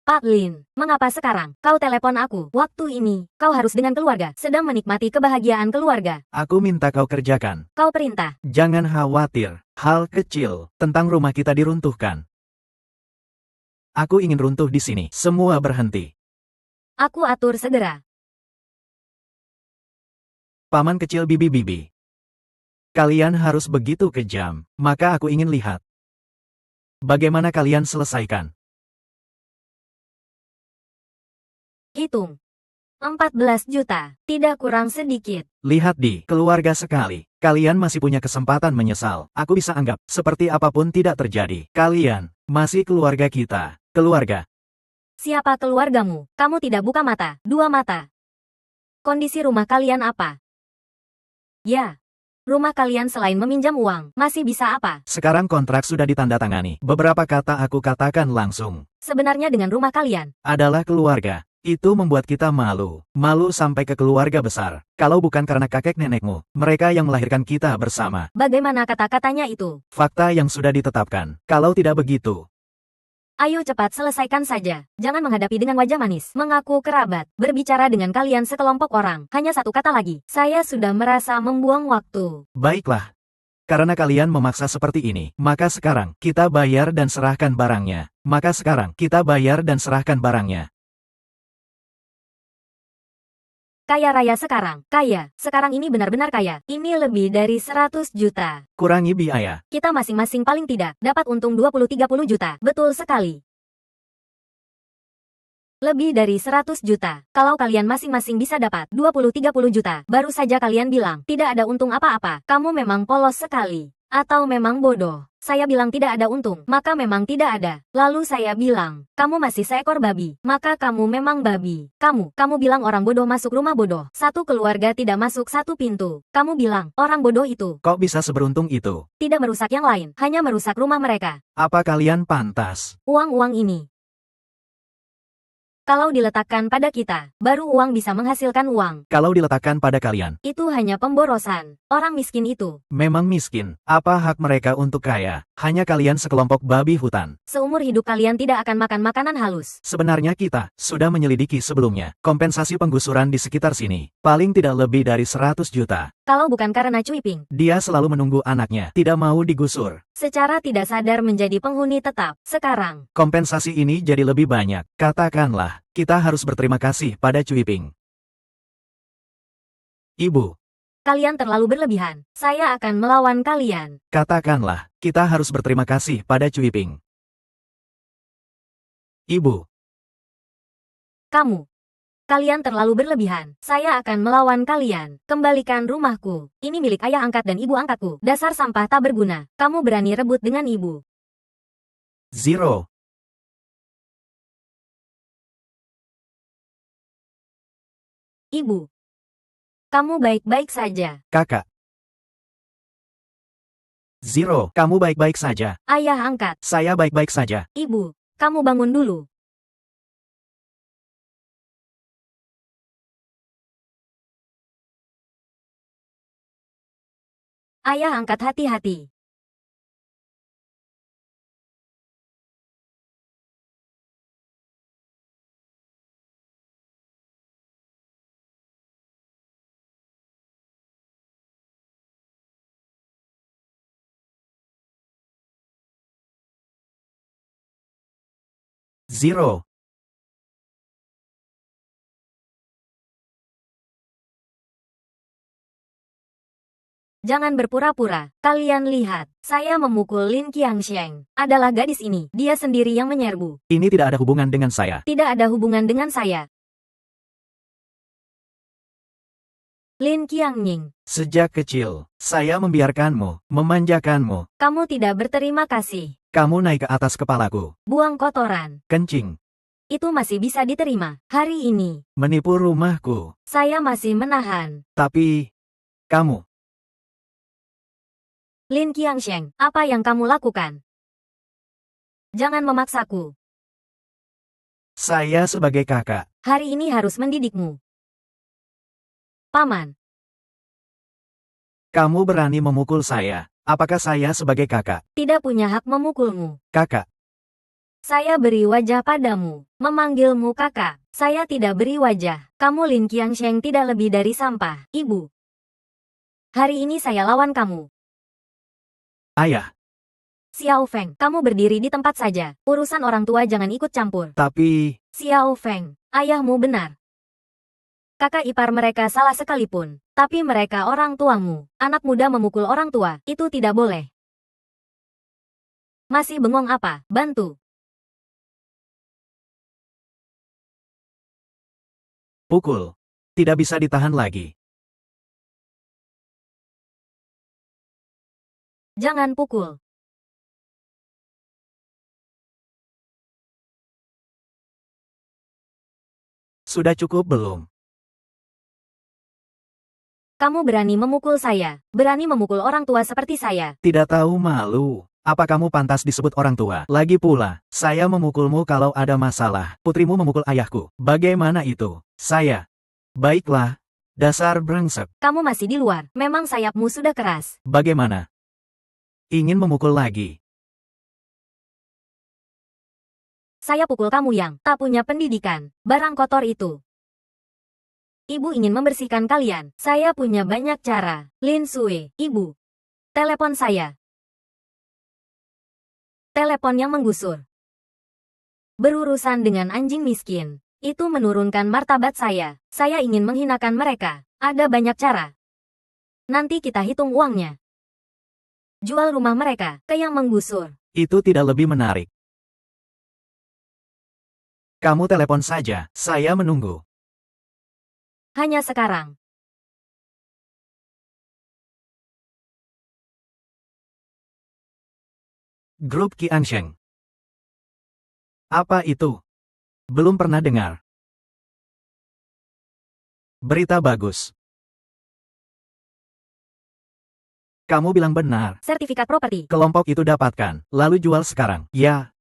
Pak Lin, mengapa sekarang kau telepon aku? Waktu ini, kau harus dengan keluarga, sedang menikmati kebahagiaan keluarga. Aku minta kau kerjakan. Kau perintah. Jangan khawatir, hal kecil tentang rumah kita diruntuhkan. Aku ingin runtuh di sini, semua berhenti. Aku atur segera. Paman kecil bibi-bibi. Kalian harus begitu kejam, maka aku ingin lihat. Bagaimana kalian selesaikan? Hitung. 14 juta, tidak kurang sedikit. Lihat di keluarga sekali. Kalian masih punya kesempatan menyesal. Aku bisa anggap seperti apapun tidak terjadi. Kalian masih keluarga kita. Keluarga. Siapa keluargamu? Kamu tidak buka mata, 2 mata. Kondisi rumah kalian apa? Ya. Rumah kalian selain meminjam uang, masih bisa apa? Sekarang kontrak sudah ditandatangani. Beberapa kata aku katakan langsung. Sebenarnya dengan rumah kalian, Adalah keluarga. Itu membuat kita malu. Malu sampai ke keluarga besar. Kalau bukan karena kakek nenekmu, mereka yang melahirkan kita bersama. Bagaimana kata-katanya itu? Fakta yang sudah ditetapkan. Kalau tidak begitu, Ayo cepat selesaikan saja. Jangan menghadapi dengan wajah manis. Mengaku kerabat. Berbicara dengan kalian sekelompok orang. Hanya satu kata lagi. Saya sudah merasa membuang waktu. baiklah. Karena kalian memaksa seperti ini, maka sekarang kita bayar dan serahkan barangnya. Maka sekarang kita bayar dan serahkan barangnya. Kaya raya sekarang. Kaya. Sekarang ini benar-benar kaya. Ini lebih dari 100 juta. Kurangi biaya. Kita masing-masing paling tidak dapat untung 20-30 juta. Betul sekali. Lebih dari 100 juta. Kalau kalian masing-masing bisa dapat 20-30 juta, baru saja kalian bilang tidak ada untung apa-apa. Kamu memang polos sekali. Atau memang bodoh. Saya bilang tidak ada untung, maka memang tidak ada. Lalu saya bilang, kamu masih seekor babi, maka kamu memang babi. Kamu bilang orang bodoh masuk rumah bodoh. Satu keluarga tidak masuk satu pintu. Kamu bilang, orang bodoh itu Kok bisa seberuntung itu? tidak merusak yang lain, hanya merusak rumah mereka. Apa kalian pantas? Uang-uang ini. Kalau diletakkan pada kita, baru uang bisa menghasilkan uang. Kalau diletakkan pada kalian, Itu hanya pemborosan. Orang miskin itu. memang miskin. Apa hak mereka untuk kaya? Hanya kalian sekelompok babi hutan. Seumur hidup kalian tidak akan makan makanan halus. Sebenarnya kita sudah menyelidiki sebelumnya. Kompensasi penggusuran di sekitar sini. Paling tidak lebih dari 100 juta. Kalau bukan karena Cui Ping, Dia selalu menunggu anaknya. Tidak mau digusur. secara tidak sadar menjadi penghuni tetap. Sekarang, Kompensasi ini jadi lebih banyak. Katakanlah, kita harus berterima kasih pada Cui Ping. Ibu, kalian terlalu berlebihan. Saya akan melawan kalian. katakanlah, kita harus berterima kasih pada Cui Ping. Ibu, Kalian terlalu berlebihan. Saya akan melawan kalian. Kembalikan rumahku. Ini milik ayah angkat dan ibu angkatku. Dasar sampah tak berguna. Kamu berani rebut dengan ibu. Zero. Ibu. Kamu baik-baik saja. Kakak. Zero, kamu baik-baik saja. Ayah angkat. Saya baik-baik saja. Ibu. Kamu bangun dulu. Ayah angkat hati-hati. Zero. Jangan berpura-pura. Kalian lihat. Saya memukul Lin Qiangsheng. Adalah gadis ini. Dia sendiri yang menyerbu. Ini tidak ada hubungan dengan saya. Tidak ada hubungan dengan saya. Lin Qiangning. Sejak kecil, saya membiarkanmu, memanjakanmu. Kamu tidak berterima kasih. Kamu naik ke atas kepalaku. Buang kotoran. Kencing. Itu masih bisa diterima. Hari ini, Menipu rumahku. saya masih menahan. Tapi, kamu, Lin Qiangsheng, apa yang kamu lakukan? Jangan memaksaku. saya sebagai kakak. Hari ini harus mendidikmu. Paman, Kamu berani memukul saya. Apakah saya sebagai kakak? tidak punya hak memukulmu. Kakak, Saya beri wajah padamu. Memanggilmu kakak. Saya tidak beri wajah. Kamu Lin Qiangsheng tidak lebih dari sampah. Ibu. Hari ini saya lawan kamu. ayah. Xiao Feng, kamu berdiri di tempat saja. Urusan orang tua jangan ikut campur. Tapi, Xiao Feng, ayahmu benar. Kakak ipar mereka salah sekalipun. Tapi mereka orang tuamu. Anak muda memukul orang tua, itu tidak boleh. Masih bengong apa? Bantu. pukul. Tidak bisa ditahan lagi. Jangan pukul. Sudah cukup belum? Kamu berani memukul saya. Berani memukul orang tua seperti saya. Tidak tahu malu. Apa kamu pantas disebut orang tua? Lagi pula, saya memukulmu kalau ada masalah. Putrimu memukul ayahku. Bagaimana itu? Saya. Baiklah. Dasar brengsek. Kamu masih di luar. Memang sayapmu sudah keras. Bagaimana? Ingin memukul lagi? Saya pukul kamu yang tak punya pendidikan. Barang kotor itu. Ibu ingin membersihkan kalian. Saya punya banyak cara. Lin Sue, ibu. Telepon saya. Telepon yang menggusur. Berurusan dengan anjing miskin. Itu menurunkan martabat saya. Saya ingin menghinakan mereka. Ada banyak cara. Nanti kita hitung uangnya. Jual rumah mereka ke yang menggusur. Itu tidak lebih menarik. Kamu telepon saja, saya menunggu. Hanya sekarang. Grup Qiansheng. Apa itu? Belum pernah dengar. Berita bagus. Kamu bilang benar. Sertifikat properti. Kelompok itu dapatkan, lalu jual sekarang. Ya.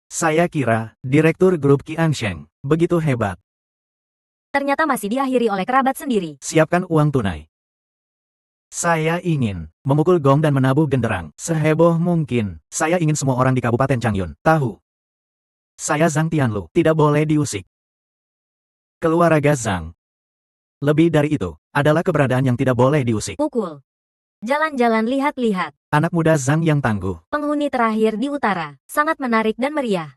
Saya kira, Direktur Grup Qiansheng, begitu hebat. Ternyata masih diakhiri oleh kerabat sendiri. Siapkan uang tunai. Saya ingin memukul gong dan menabuh genderang seheboh mungkin. Saya ingin semua orang di Kabupaten Changyun tahu. Saya Zhang Tianlu, tidak boleh diusik. Keluarga Zhang. Lebih dari itu, adalah keberadaan yang tidak boleh diusik. Pukul. Jalan-jalan lihat-lihat. Anak muda Zhang yang tangguh. Penghuni terakhir di utara. Sangat menarik dan meriah.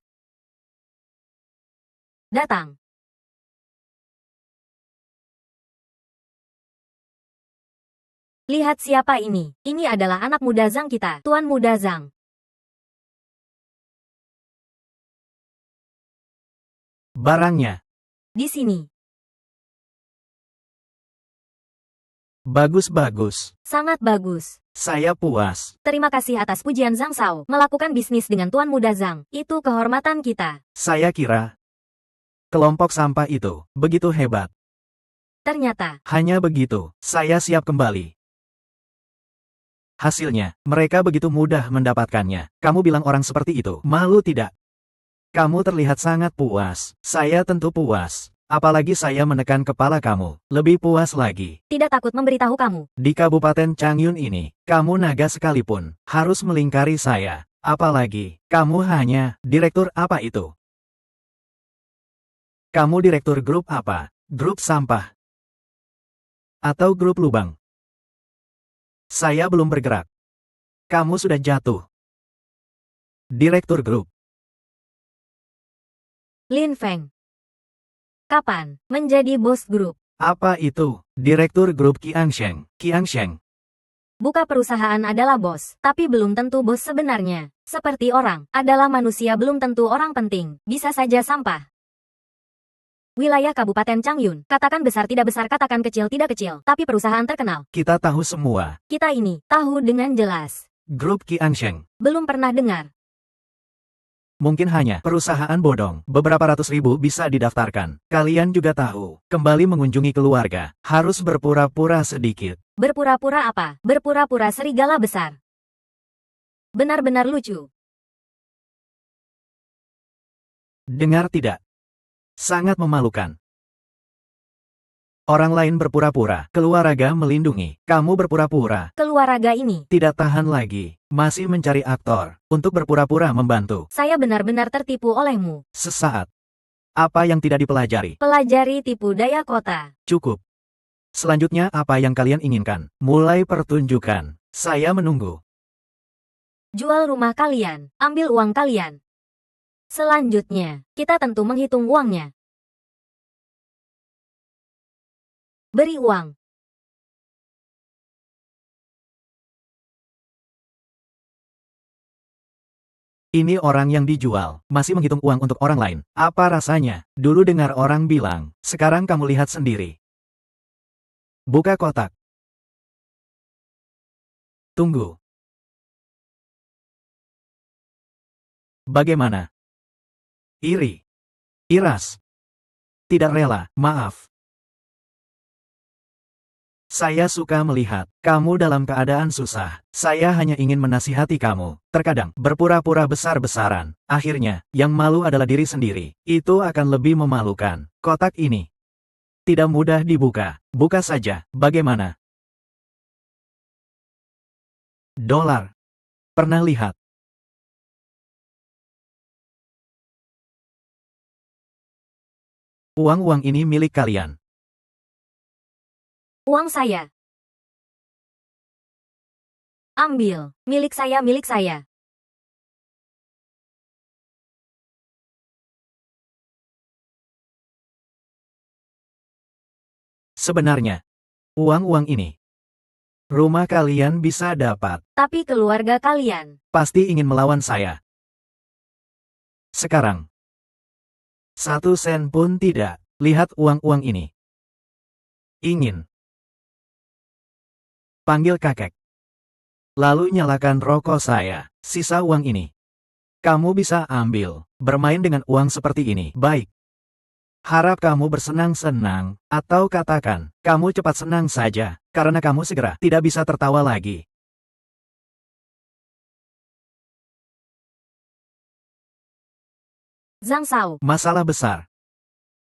Datang. Lihat siapa ini. Ini adalah anak muda Zhang kita, Tuan Muda Zhang. Barangnya. Di sini. Bagus-bagus. Sangat bagus. Saya puas. Terima kasih atas pujian Zhang Shao. Melakukan bisnis dengan Tuan Muda Zhang. Itu kehormatan kita. Saya kira. Kelompok sampah itu, begitu hebat. Ternyata. Hanya begitu, saya siap kembali. Hasilnya, mereka begitu mudah mendapatkannya. Kamu bilang orang seperti itu, malu tidak? Kamu terlihat sangat puas. Saya tentu puas. Apalagi saya menekan kepala kamu. Lebih puas lagi. Tidak takut memberitahu kamu. Di Kabupaten Changyun ini, kamu naga sekalipun, harus melingkari saya. Apalagi, kamu hanya, direktur apa itu? Kamu direktur grup apa? Grup sampah? Atau grup lubang? Saya belum bergerak. Kamu sudah jatuh. Direktur grup. Lin Feng. Kapan menjadi bos grup? Apa itu? Direktur grup Qiansheng. Qiansheng. Buka perusahaan adalah bos, tapi belum tentu bos sebenarnya. Seperti orang, adalah manusia belum tentu orang penting. Bisa saja sampah. Wilayah Kabupaten Changyun, katakan besar tidak besar, katakan kecil tidak kecil, tapi perusahaan terkenal. Kita tahu semua. Kita ini, tahu dengan jelas. Grup Qiansheng. Belum pernah dengar. Mungkin hanya perusahaan bodong. Beberapa ratus ribu bisa didaftarkan. Kalian juga tahu, kembali mengunjungi keluarga, harus berpura-pura sedikit. Berpura-pura apa? Berpura-pura serigala besar. Benar-benar lucu. Dengar tidak? Sangat memalukan. Orang lain berpura-pura, keluarga melindungi. Kamu berpura-pura. Keluarga ini. Tidak tahan lagi. Masih mencari aktor. Untuk berpura-pura membantu. Saya benar-benar tertipu olehmu. Sesaat. Apa yang tidak dipelajari? Pelajari tipu daya kota. Cukup. Selanjutnya apa yang kalian inginkan? Mulai pertunjukan. Saya menunggu. Jual rumah kalian. Ambil uang kalian. Selanjutnya, kita tentu menghitung uangnya. Beri uang. Ini orang yang dijual, masih menghitung uang untuk orang lain. Apa rasanya? Dulu dengar orang bilang, sekarang kamu lihat sendiri. Buka kotak. Tunggu. Bagaimana? Iri. Iras. Tidak rela, maaf. Saya suka melihat kamu dalam keadaan susah. Saya hanya ingin menasihati kamu. Terkadang, berpura-pura besar-besaran. Akhirnya, yang malu adalah diri sendiri. Itu akan lebih memalukan. Kotak ini tidak mudah dibuka. Buka saja. Bagaimana? Dolar. Pernah lihat? Uang-uang ini milik kalian. Uang saya. Ambil. Milik saya, milik saya. Sebenarnya, uang-uang ini, rumah kalian bisa dapat. Tapi keluarga kalian. Pasti ingin melawan saya. Sekarang, 1 sen pun tidak. Lihat uang-uang ini. Ingin. Panggil kakek. Lalu nyalakan rokok saya. Sisa uang ini. Kamu bisa ambil. Bermain dengan uang seperti ini. Baik. Harap kamu bersenang-senang. Atau katakan, kamu cepat senang saja. Karena kamu segera tidak bisa tertawa lagi. Zhang Shao. Masalah besar.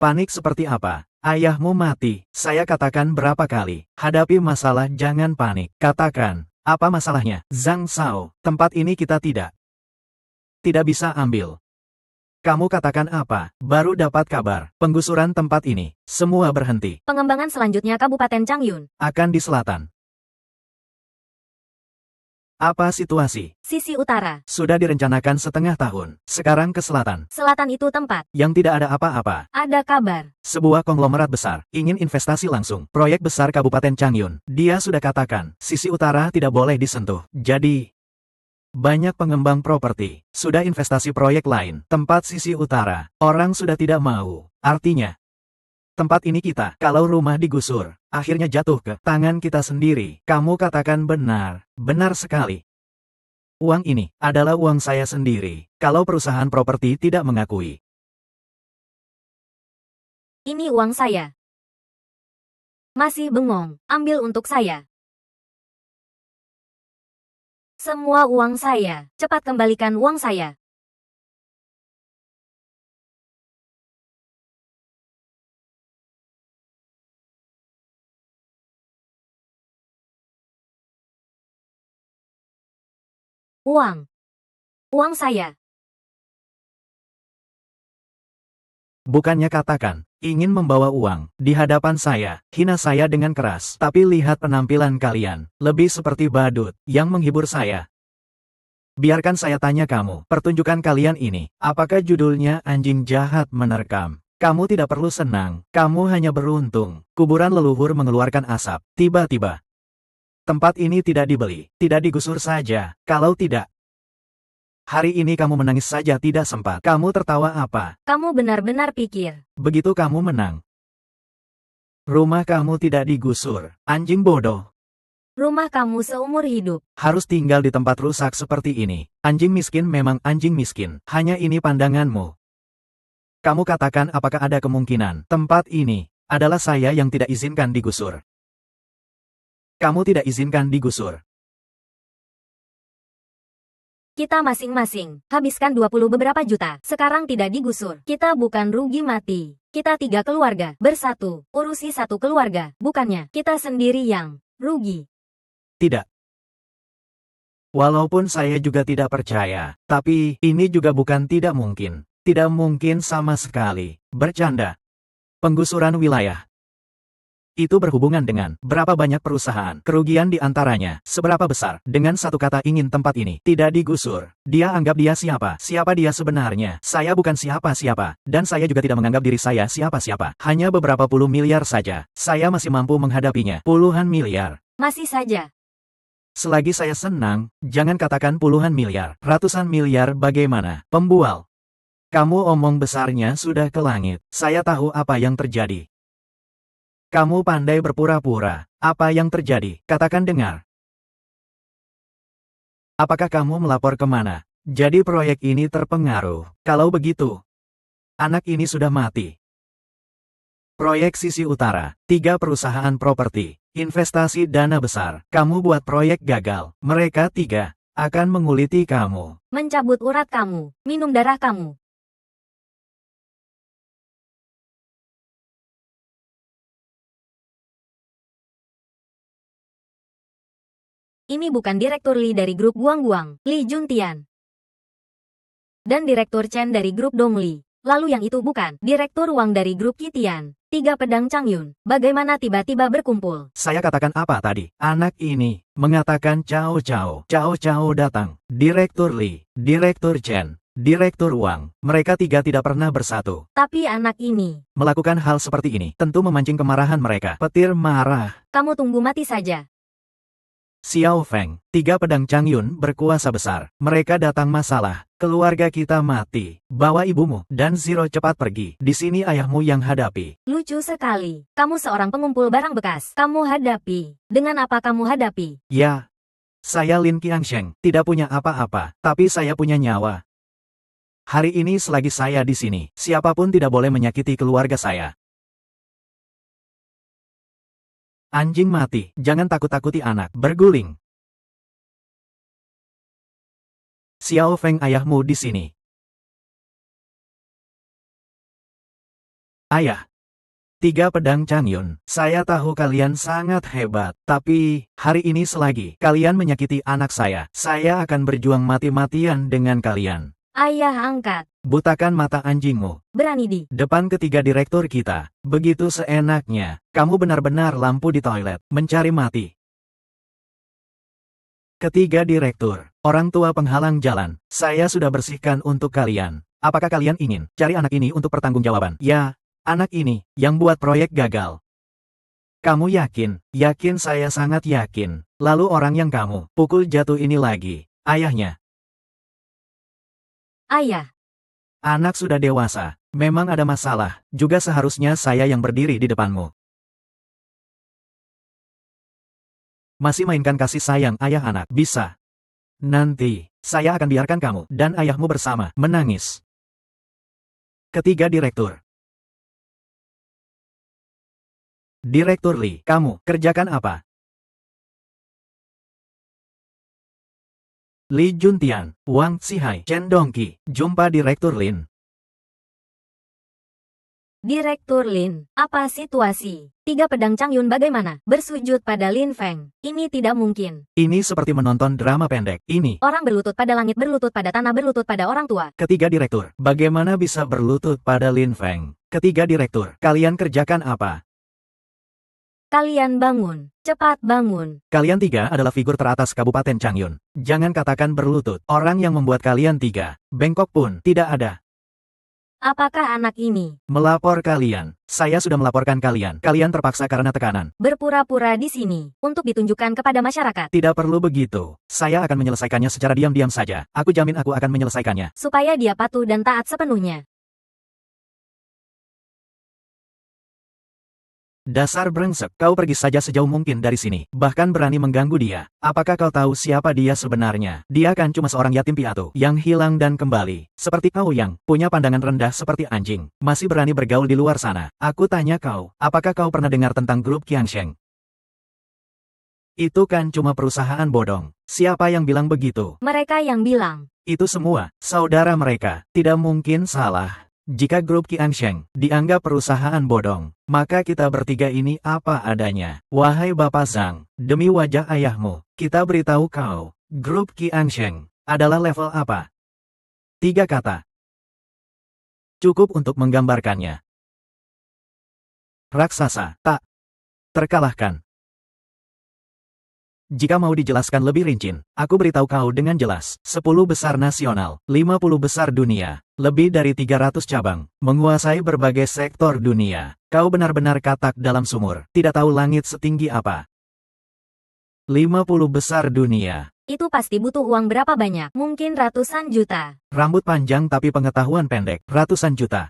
Panik seperti apa? Ayahmu mati. Saya katakan berapa kali. Hadapi masalah jangan panik. Katakan, apa masalahnya? Zhang Shao, tempat ini kita tidak bisa ambil. Kamu katakan apa? Baru dapat kabar. Penggusuran tempat ini. Semua berhenti. Pengembangan selanjutnya Kabupaten Changyun. Akan di selatan. Apa situasi? Sisi utara. Sudah direncanakan setengah tahun. Sekarang ke selatan. Selatan itu tempat. Yang tidak ada apa-apa. Ada kabar. Sebuah konglomerat besar, ingin investasi langsung. Proyek besar Kabupaten Changyun. Dia sudah katakan, sisi utara tidak boleh disentuh. Jadi, banyak pengembang properti. Sudah investasi proyek lain. Tempat sisi utara. Orang sudah tidak mau. Artinya, tempat ini kita. Kalau rumah digusur, akhirnya jatuh ke tangan kita sendiri. Kamu katakan benar. Benar sekali. Uang ini adalah uang saya sendiri. Kalau perusahaan properti tidak mengakui. Ini uang saya. Masih bengong. Ambil untuk saya. Semua uang saya. Cepat kembalikan uang saya. Uang. Uang saya. Bukannya katakan, ingin membawa uang, di hadapan saya, hina saya dengan keras. Tapi lihat penampilan kalian, lebih seperti badut, yang menghibur saya. Biarkan saya tanya kamu, pertunjukan kalian ini, apakah judulnya anjing jahat menerkam? Kamu tidak perlu senang, kamu hanya beruntung. Kuburan leluhur mengeluarkan asap, tiba-tiba. Tempat ini tidak dibeli, tidak digusur saja, kalau tidak. Hari ini kamu menangis saja tidak sempat. Kamu tertawa apa? Kamu benar-benar pikir. Begitu kamu menang. Rumah kamu tidak digusur. Anjing bodoh. Rumah kamu seumur hidup. Harus tinggal di tempat rusak seperti ini. Anjing miskin memang anjing miskin. Hanya ini pandanganmu. Kamu katakan apakah ada kemungkinan tempat ini adalah saya yang tidak izinkan digusur. Kamu tidak izinkan digusur. Kita masing-masing habiskan 20 beberapa juta. Sekarang tidak digusur. Kita bukan rugi mati. Kita 3 keluarga bersatu. Urusi 1 keluarga. Bukannya kita sendiri yang rugi. Tidak. Walaupun saya juga tidak percaya, tapi ini juga bukan tidak mungkin. Tidak mungkin sama sekali. Bercanda. Penggusuran wilayah. Itu berhubungan dengan berapa banyak perusahaan, kerugian di antaranya, seberapa besar. Dengan satu kata ingin tempat ini tidak digusur. Dia anggap dia siapa? Siapa dia sebenarnya? Saya bukan siapa-siapa, dan saya juga tidak menganggap diri saya siapa-siapa. Hanya beberapa puluh miliar saja. Saya masih mampu menghadapinya. Puluhan miliar. Masih saja. Selagi saya senang, jangan katakan puluhan miliar. Ratusan miliar bagaimana? Pembual. Kamu omong besarnya sudah ke langit. Saya tahu apa yang terjadi. Kamu pandai berpura-pura. Apa yang terjadi? Katakan dengar. Apakah kamu melapor kemana? Jadi proyek ini terpengaruh. Kalau begitu, anak ini sudah mati. Proyek sisi utara, 3 perusahaan properti. Investasi dana besar. Kamu buat proyek gagal. Mereka 3 akan menguliti kamu. Mencabut urat kamu. Minum darah kamu. Ini bukan Direktur Lee dari grup Guang-Guang, Lee Juntian. Dan Direktur Chen dari grup Dongli. Lalu yang itu bukan Direktur Wang dari grup Kitian. 3 pedang Changyun. Bagaimana tiba-tiba berkumpul? Saya katakan apa tadi? Anak ini mengatakan Cao Cao. Cao Cao datang. Direktur Lee, Direktur Chen, Direktur Wang. Mereka 3 tidak pernah bersatu. Tapi anak ini. Melakukan hal seperti ini tentu memancing kemarahan mereka. Petir marah. Kamu tunggu mati saja. Xiao Feng, 3 pedang Changyun berkuasa besar. Mereka datang masalah. Keluarga kita mati. Bawa ibumu dan Zero cepat pergi. Di sini ayahmu yang hadapi. Lucu sekali. Kamu seorang pengumpul barang bekas. Kamu hadapi. Dengan apa kamu hadapi? Ya, saya Lin Qiangsheng. Tidak punya apa-apa, tapi saya punya nyawa. Hari ini selagi saya di sini, siapapun tidak boleh menyakiti keluarga saya. Anjing mati, jangan takut-takuti anak, berguling. Xiao Feng ayahmu di sini. Ayah. 3 pedang Changyun, saya tahu kalian sangat hebat, tapi hari ini selagi kalian menyakiti anak saya akan berjuang mati-matian dengan kalian. Ayah angkat. Butakan mata anjingmu. Berani di Depan ketiga direktur kita. Begitu seenaknya. Kamu benar-benar lampu di toilet. Mencari mati. Ketiga direktur. Orang tua penghalang jalan. Saya sudah bersihkan untuk kalian. Apakah kalian ingin cari anak ini untuk pertanggungjawaban? Ya, anak ini yang buat proyek gagal. Kamu yakin? Yakin, saya sangat yakin. Lalu orang yang kamu pukul jatuh ini lagi. Ayahnya. Ayah. Anak sudah dewasa, memang ada masalah, juga seharusnya saya yang berdiri di depanmu. Masih mainkan kasih sayang ayah anak, bisa. Nanti, saya akan biarkan kamu dan ayahmu bersama, menangis. Ketiga direktur. Direktur Lee, kamu kerjakan apa? Lee Juntian, Wang Zihai, Chen Dongqi, jumpa Direktur Lin. Direktur Lin, apa situasi? 3 pedang Changyun bagaimana? Bersujud pada Lin Feng. Ini tidak mungkin. Ini seperti menonton drama pendek. Ini. Orang berlutut pada langit, berlutut pada tanah, berlutut pada orang tua. Ketiga direktur, bagaimana bisa berlutut pada Lin Feng? Ketiga direktur, kalian kerjakan apa? Kalian bangun. Cepat bangun. Kalian 3 adalah figur teratas Kabupaten Changyun. Jangan katakan berlutut. Orang yang membuat kalian 3 bengkok pun tidak ada. Apakah anak ini Melapor kalian. Saya sudah melaporkan kalian. Kalian terpaksa karena tekanan. berpura-pura di sini untuk ditunjukkan kepada masyarakat Tidak perlu begitu. Saya akan menyelesaikannya secara diam-diam saja. Aku jamin aku akan menyelesaikannya. supaya dia patuh dan taat sepenuhnya? Dasar brengsek, kau pergi saja sejauh mungkin dari sini. Bahkan berani mengganggu dia. Apakah kau tahu siapa dia sebenarnya? Dia kan cuma seorang yatim piatu yang hilang dan kembali. Seperti kau yang punya pandangan rendah seperti anjing. Masih berani bergaul di luar sana. Aku tanya kau, apakah kau pernah dengar tentang grup Qiangsheng? Itu kan cuma perusahaan bodong. Siapa yang bilang begitu? Mereka yang bilang. Itu semua saudara mereka. Tidak mungkin salah. Jika grup Qiangsheng dianggap perusahaan bodong, maka kita bertiga ini apa adanya. Wahai Bapak Zhang, demi wajah ayahmu, kita beritahu kau, grup Qiangsheng adalah level apa? 3 kata. Cukup untuk menggambarkannya. Raksasa, tak terkalahkan. Jika mau dijelaskan lebih rinci, aku beritahu kau dengan jelas. 10 besar nasional, 50 besar dunia, lebih dari 300 cabang, menguasai berbagai sektor dunia. Kau benar-benar katak dalam sumur, tidak tahu langit setinggi apa. 50 besar dunia. Itu pasti butuh uang berapa banyak? Mungkin ratusan juta. Rambut panjang tapi pengetahuan pendek, ratusan juta.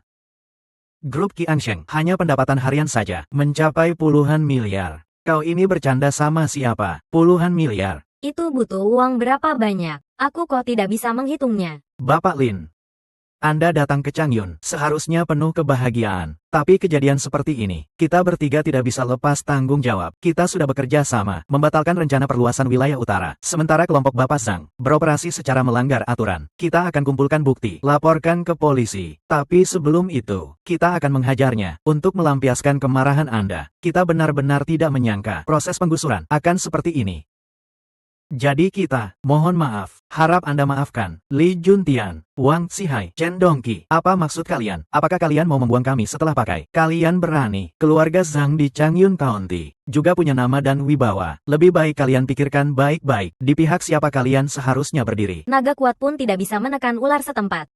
Grup Qiangsheng hanya pendapatan harian saja, mencapai puluhan miliar. Kau ini bercanda sama siapa? Puluhan miliar. Itu butuh uang berapa banyak? Aku kok tidak bisa menghitungnya. Bapak Lin. Anda datang ke Changyun, seharusnya penuh kebahagiaan. Tapi kejadian seperti ini, kita bertiga tidak bisa lepas tanggung jawab. Kita sudah bekerja sama, membatalkan rencana perluasan wilayah utara. Sementara kelompok Bapak Zhang beroperasi secara melanggar aturan. Kita akan kumpulkan bukti, laporkan ke polisi. Tapi sebelum itu, kita akan menghajarnya. Untuk melampiaskan kemarahan Anda, kita benar-benar tidak menyangka proses penggusuran akan seperti ini. Jadi kita, mohon maaf, harap Anda maafkan, Li Juntian, Wang Zhihai, Chen Dongqi. Apa maksud kalian? Apakah kalian mau membuang kami setelah pakai? Kalian berani, keluarga Zhang di Changyun County, juga punya nama dan wibawa. Lebih baik kalian pikirkan baik-baik, di pihak siapa kalian seharusnya berdiri. Naga kuat pun tidak bisa menekan ular setempat.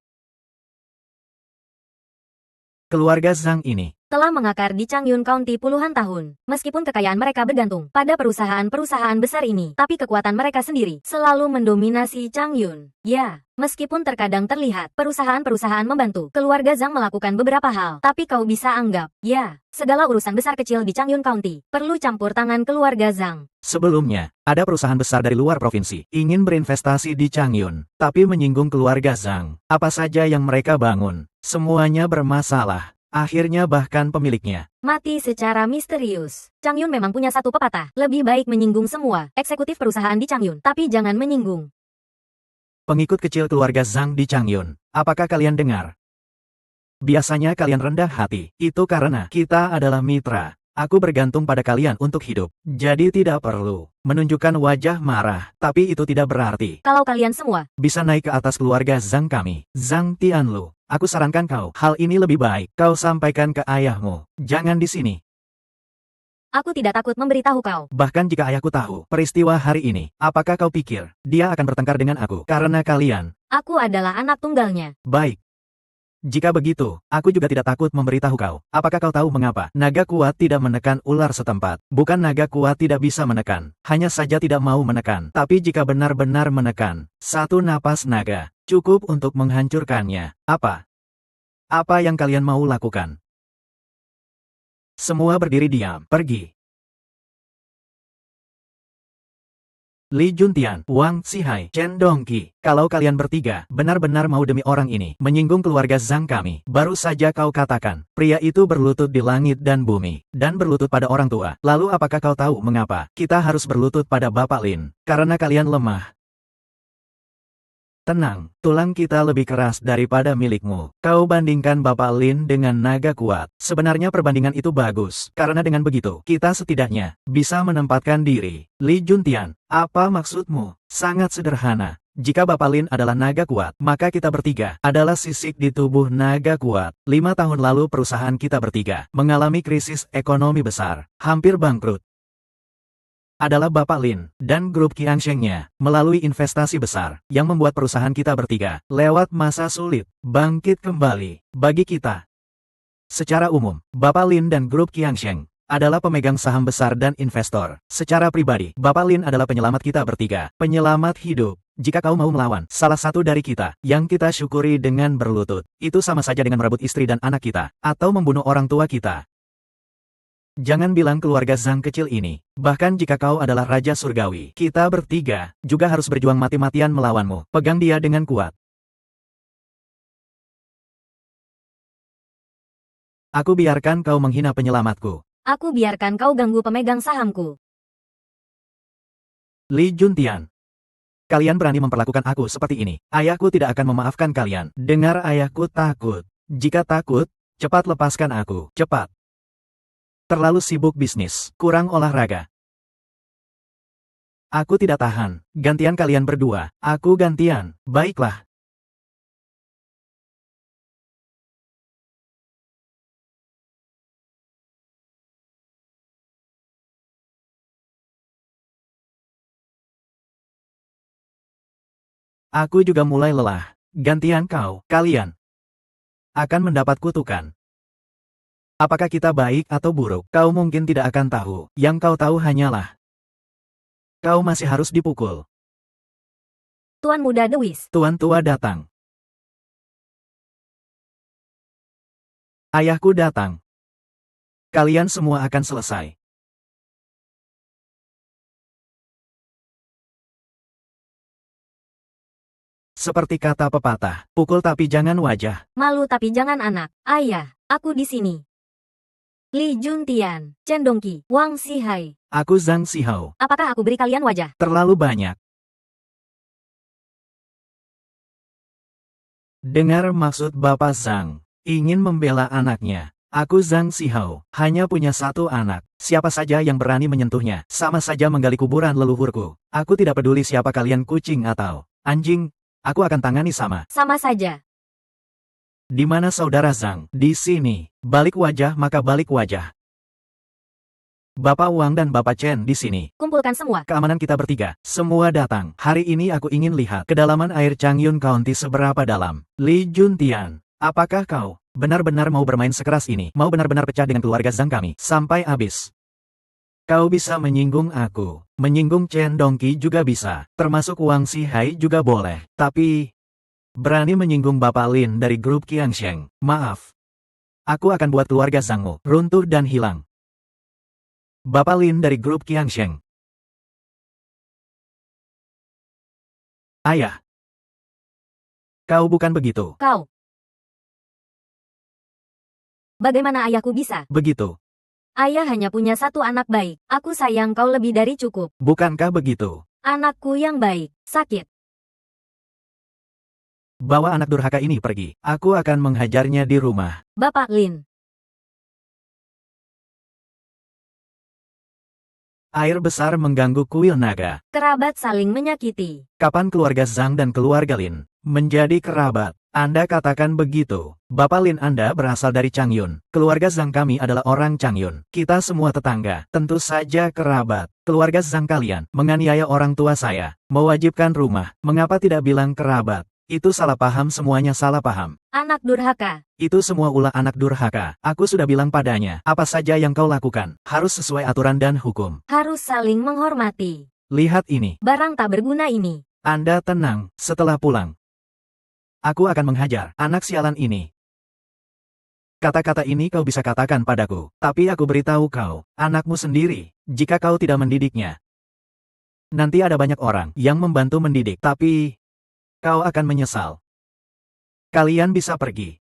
Keluarga Zhang ini Telah mengakar di Changyun County puluhan tahun. Meskipun kekayaan mereka bergantung pada perusahaan-perusahaan besar ini, tapi kekuatan mereka sendiri selalu mendominasi Changyun. Ya, meskipun terkadang terlihat perusahaan-perusahaan membantu keluarga Zhang melakukan beberapa hal, tapi kau bisa anggap, ya, segala urusan besar kecil di Changyun County perlu campur tangan keluarga Zhang. Sebelumnya, ada perusahaan besar dari luar provinsi ingin berinvestasi di Changyun, tapi menyinggung keluarga Zhang. Apa saja yang mereka bangun, semuanya bermasalah. Akhirnya bahkan pemiliknya mati secara misterius. Changyun memang punya satu pepatah, lebih baik menyinggung semua eksekutif perusahaan di Changyun, tapi jangan menyinggung pengikut kecil keluarga Zhang di Changyun. Apakah kalian dengar? Biasanya kalian rendah hati, itu karena kita adalah mitra. Aku bergantung pada kalian untuk hidup, jadi tidak perlu menunjukkan wajah marah, tapi itu tidak berarti kalau kalian semua bisa naik ke atas keluarga Zhang kami. Zhang Tianlu, aku sarankan kau, hal ini lebih baik kau sampaikan ke ayahmu, jangan di sini. Aku tidak takut memberitahu kau. Bahkan jika ayahku tahu peristiwa hari ini, apakah kau pikir dia akan bertengkar dengan aku karena kalian? Aku adalah anak tunggalnya. Baik. Jika begitu, aku juga tidak takut memberitahu kau. Apakah kau tahu mengapa naga kuat tidak menekan ular setempat? Bukan naga kuat tidak bisa menekan, hanya saja tidak mau menekan. Tapi jika benar-benar menekan, satu napas naga cukup untuk menghancurkannya. Apa? Apa yang kalian mau lakukan? Semua berdiri diam, pergi. Li Juntian, Wang Zhihai, Chen Dongqi, kalau kalian bertiga benar-benar mau demi orang ini menyinggung keluarga Zhang kami, baru saja kau katakan, pria itu berlutut di langit dan bumi, dan berlutut pada orang tua. Lalu apakah kau tahu mengapa kita harus berlutut pada Bapak Lin? Karena kalian lemah. Tenang, tulang kita lebih keras daripada milikmu. Kau bandingkan Bapak Lin dengan naga kuat. Sebenarnya perbandingan itu bagus, karena dengan begitu, kita setidaknya bisa menempatkan diri. Li Juntian, apa maksudmu? Sangat sederhana. Jika Bapak Lin adalah naga kuat, maka kita bertiga adalah sisik di tubuh naga kuat. 5 tahun lalu perusahaan kita bertiga mengalami krisis ekonomi besar, hampir bangkrut. Adalah Bapak Lin dan grup Qiangsheng-nya melalui investasi besar yang membuat perusahaan kita bertiga lewat masa sulit bangkit kembali. Bagi kita, secara umum, Bapak Lin dan grup Qiangsheng adalah pemegang saham besar dan investor. Secara pribadi, Bapak Lin adalah penyelamat kita bertiga, penyelamat hidup. Jika kau mau melawan salah satu dari kita yang kita syukuri dengan berlutut, itu sama saja dengan merebut istri dan anak kita, atau membunuh orang tua kita. Jangan bilang keluarga Zhang kecil ini, bahkan jika kau adalah Raja Surgawi, kita bertiga juga harus berjuang mati-matian melawanmu. Pegang dia dengan kuat. Aku biarkan kau menghina penyelamatku. Aku biarkan kau ganggu pemegang sahamku. Li Juntian. Kalian berani memperlakukan aku seperti ini. Ayahku tidak akan memaafkan kalian. Dengar, ayahku takut. Jika takut, cepat lepaskan aku. Cepat. Terlalu sibuk bisnis, kurang olahraga. Aku tidak tahan. Gantian kalian berdua. Aku gantian. Baiklah. Aku juga mulai lelah. Gantian kau, kalian akan mendapat kutukan. Apakah kita baik atau buruk, kau mungkin tidak akan tahu. Yang kau tahu hanyalah, kau masih harus dipukul. Tuan Muda Dewis. Tuan tua datang. Ayahku datang. Kalian semua akan selesai. Seperti kata pepatah, pukul tapi jangan wajah. Malu tapi jangan anak. Ayah, aku di sini. Li Juntian, Chen Dongqi, Wang Xihai. Aku Zhang Xihao. Apakah aku beri kalian wajah? Terlalu banyak. Dengar maksud Bapak Zhang. Ingin membela anaknya. Aku Zhang Xihao, hanya punya satu anak. Siapa saja yang berani menyentuhnya, sama saja menggali kuburan leluhurku. Aku tidak peduli siapa kalian, kucing atau anjing, aku akan tangani sama. Sama saja. Di mana saudara Zhang? Di sini. Balik wajah maka balik wajah. Bapak Wang dan Bapak Chen di sini. Kumpulkan semua. Keamanan kita bertiga. Semua datang. Hari ini aku ingin lihat kedalaman air Changyun County seberapa dalam. Li Juntian, apakah kau benar-benar mau bermain sekeras ini? Mau benar-benar pecah dengan keluarga Zhang kami sampai habis? Kau bisa menyinggung aku. Menyinggung Chen Dongqi juga bisa. Termasuk Wang Xihai juga boleh. Tapi berani menyinggung Bapak Lin dari grup Qiangsheng. Maaf. Aku akan buat keluarga Zhangmu runtuh dan hilang. Bapak Lin dari grup Qiangsheng. Ayah. Kau bukan begitu. Kau. Bagaimana ayahku bisa? Begitu. Ayah hanya punya satu anak baik. Aku sayang kau lebih dari cukup. Bukankah begitu? Anakku yang baik, sakit. Bawa anak durhaka ini pergi. Aku akan menghajarnya di rumah. Bapak Lin. Air besar mengganggu kuil naga. Kerabat saling menyakiti. Kapan keluarga Zhang dan keluarga Lin menjadi kerabat? Anda katakan begitu. Bapak Lin Anda berasal dari Changyun. Keluarga Zhang kami adalah orang Changyun. Kita semua tetangga. Tentu saja kerabat. Keluarga Zhang kalian menganiaya orang tua saya. Mewajibkan rumah. Mengapa tidak bilang kerabat? Itu salah paham, semuanya salah paham. Anak durhaka. Itu semua ulah anak durhaka. Aku sudah bilang padanya, apa saja yang kau lakukan, harus sesuai aturan dan hukum. Harus saling menghormati. Lihat ini. Barang tak berguna ini. Anda tenang, setelah pulang. Aku akan menghajar anak sialan ini. Kata-kata ini kau bisa katakan padaku, tapi aku beritahu kau, anakmu sendiri, jika kau tidak mendidiknya. Nanti ada banyak orang yang membantu mendidik, tapi kau akan menyesal. Kalian bisa pergi.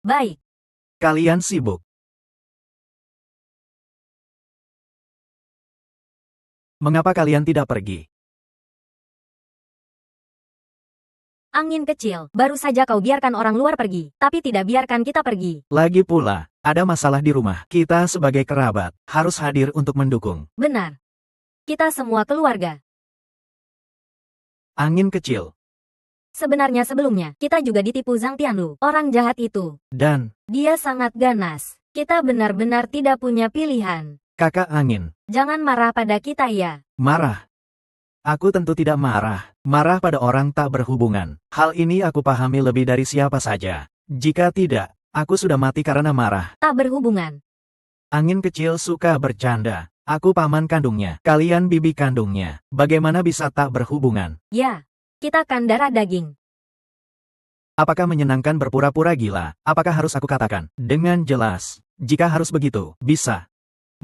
Baik. Kalian sibuk. Mengapa kalian tidak pergi? Angin kecil, baru saja kau biarkan orang luar pergi, tapi tidak biarkan kita pergi. Lagi pula, ada masalah di rumah. Kita sebagai kerabat, harus hadir untuk mendukung. Benar. Kita semua keluarga. Angin kecil. Sebenarnya sebelumnya, kita juga ditipu Zhang Tianlu, orang jahat itu. Dan, Dia sangat ganas. Kita benar-benar tidak punya pilihan. kakak angin. Jangan marah pada kita ya. Marah. Aku tentu tidak marah. Marah pada orang tak berhubungan. Hal ini aku pahami lebih dari siapa saja. Jika tidak, aku sudah mati karena marah. Tak berhubungan. Angin kecil suka bercanda. Aku paman kandungnya. Kalian bibi kandungnya. Bagaimana bisa tak berhubungan? Ya. Kita kan darah daging. Apakah menyenangkan berpura-pura gila? Apakah harus aku katakan dengan jelas? Jika harus begitu, bisa.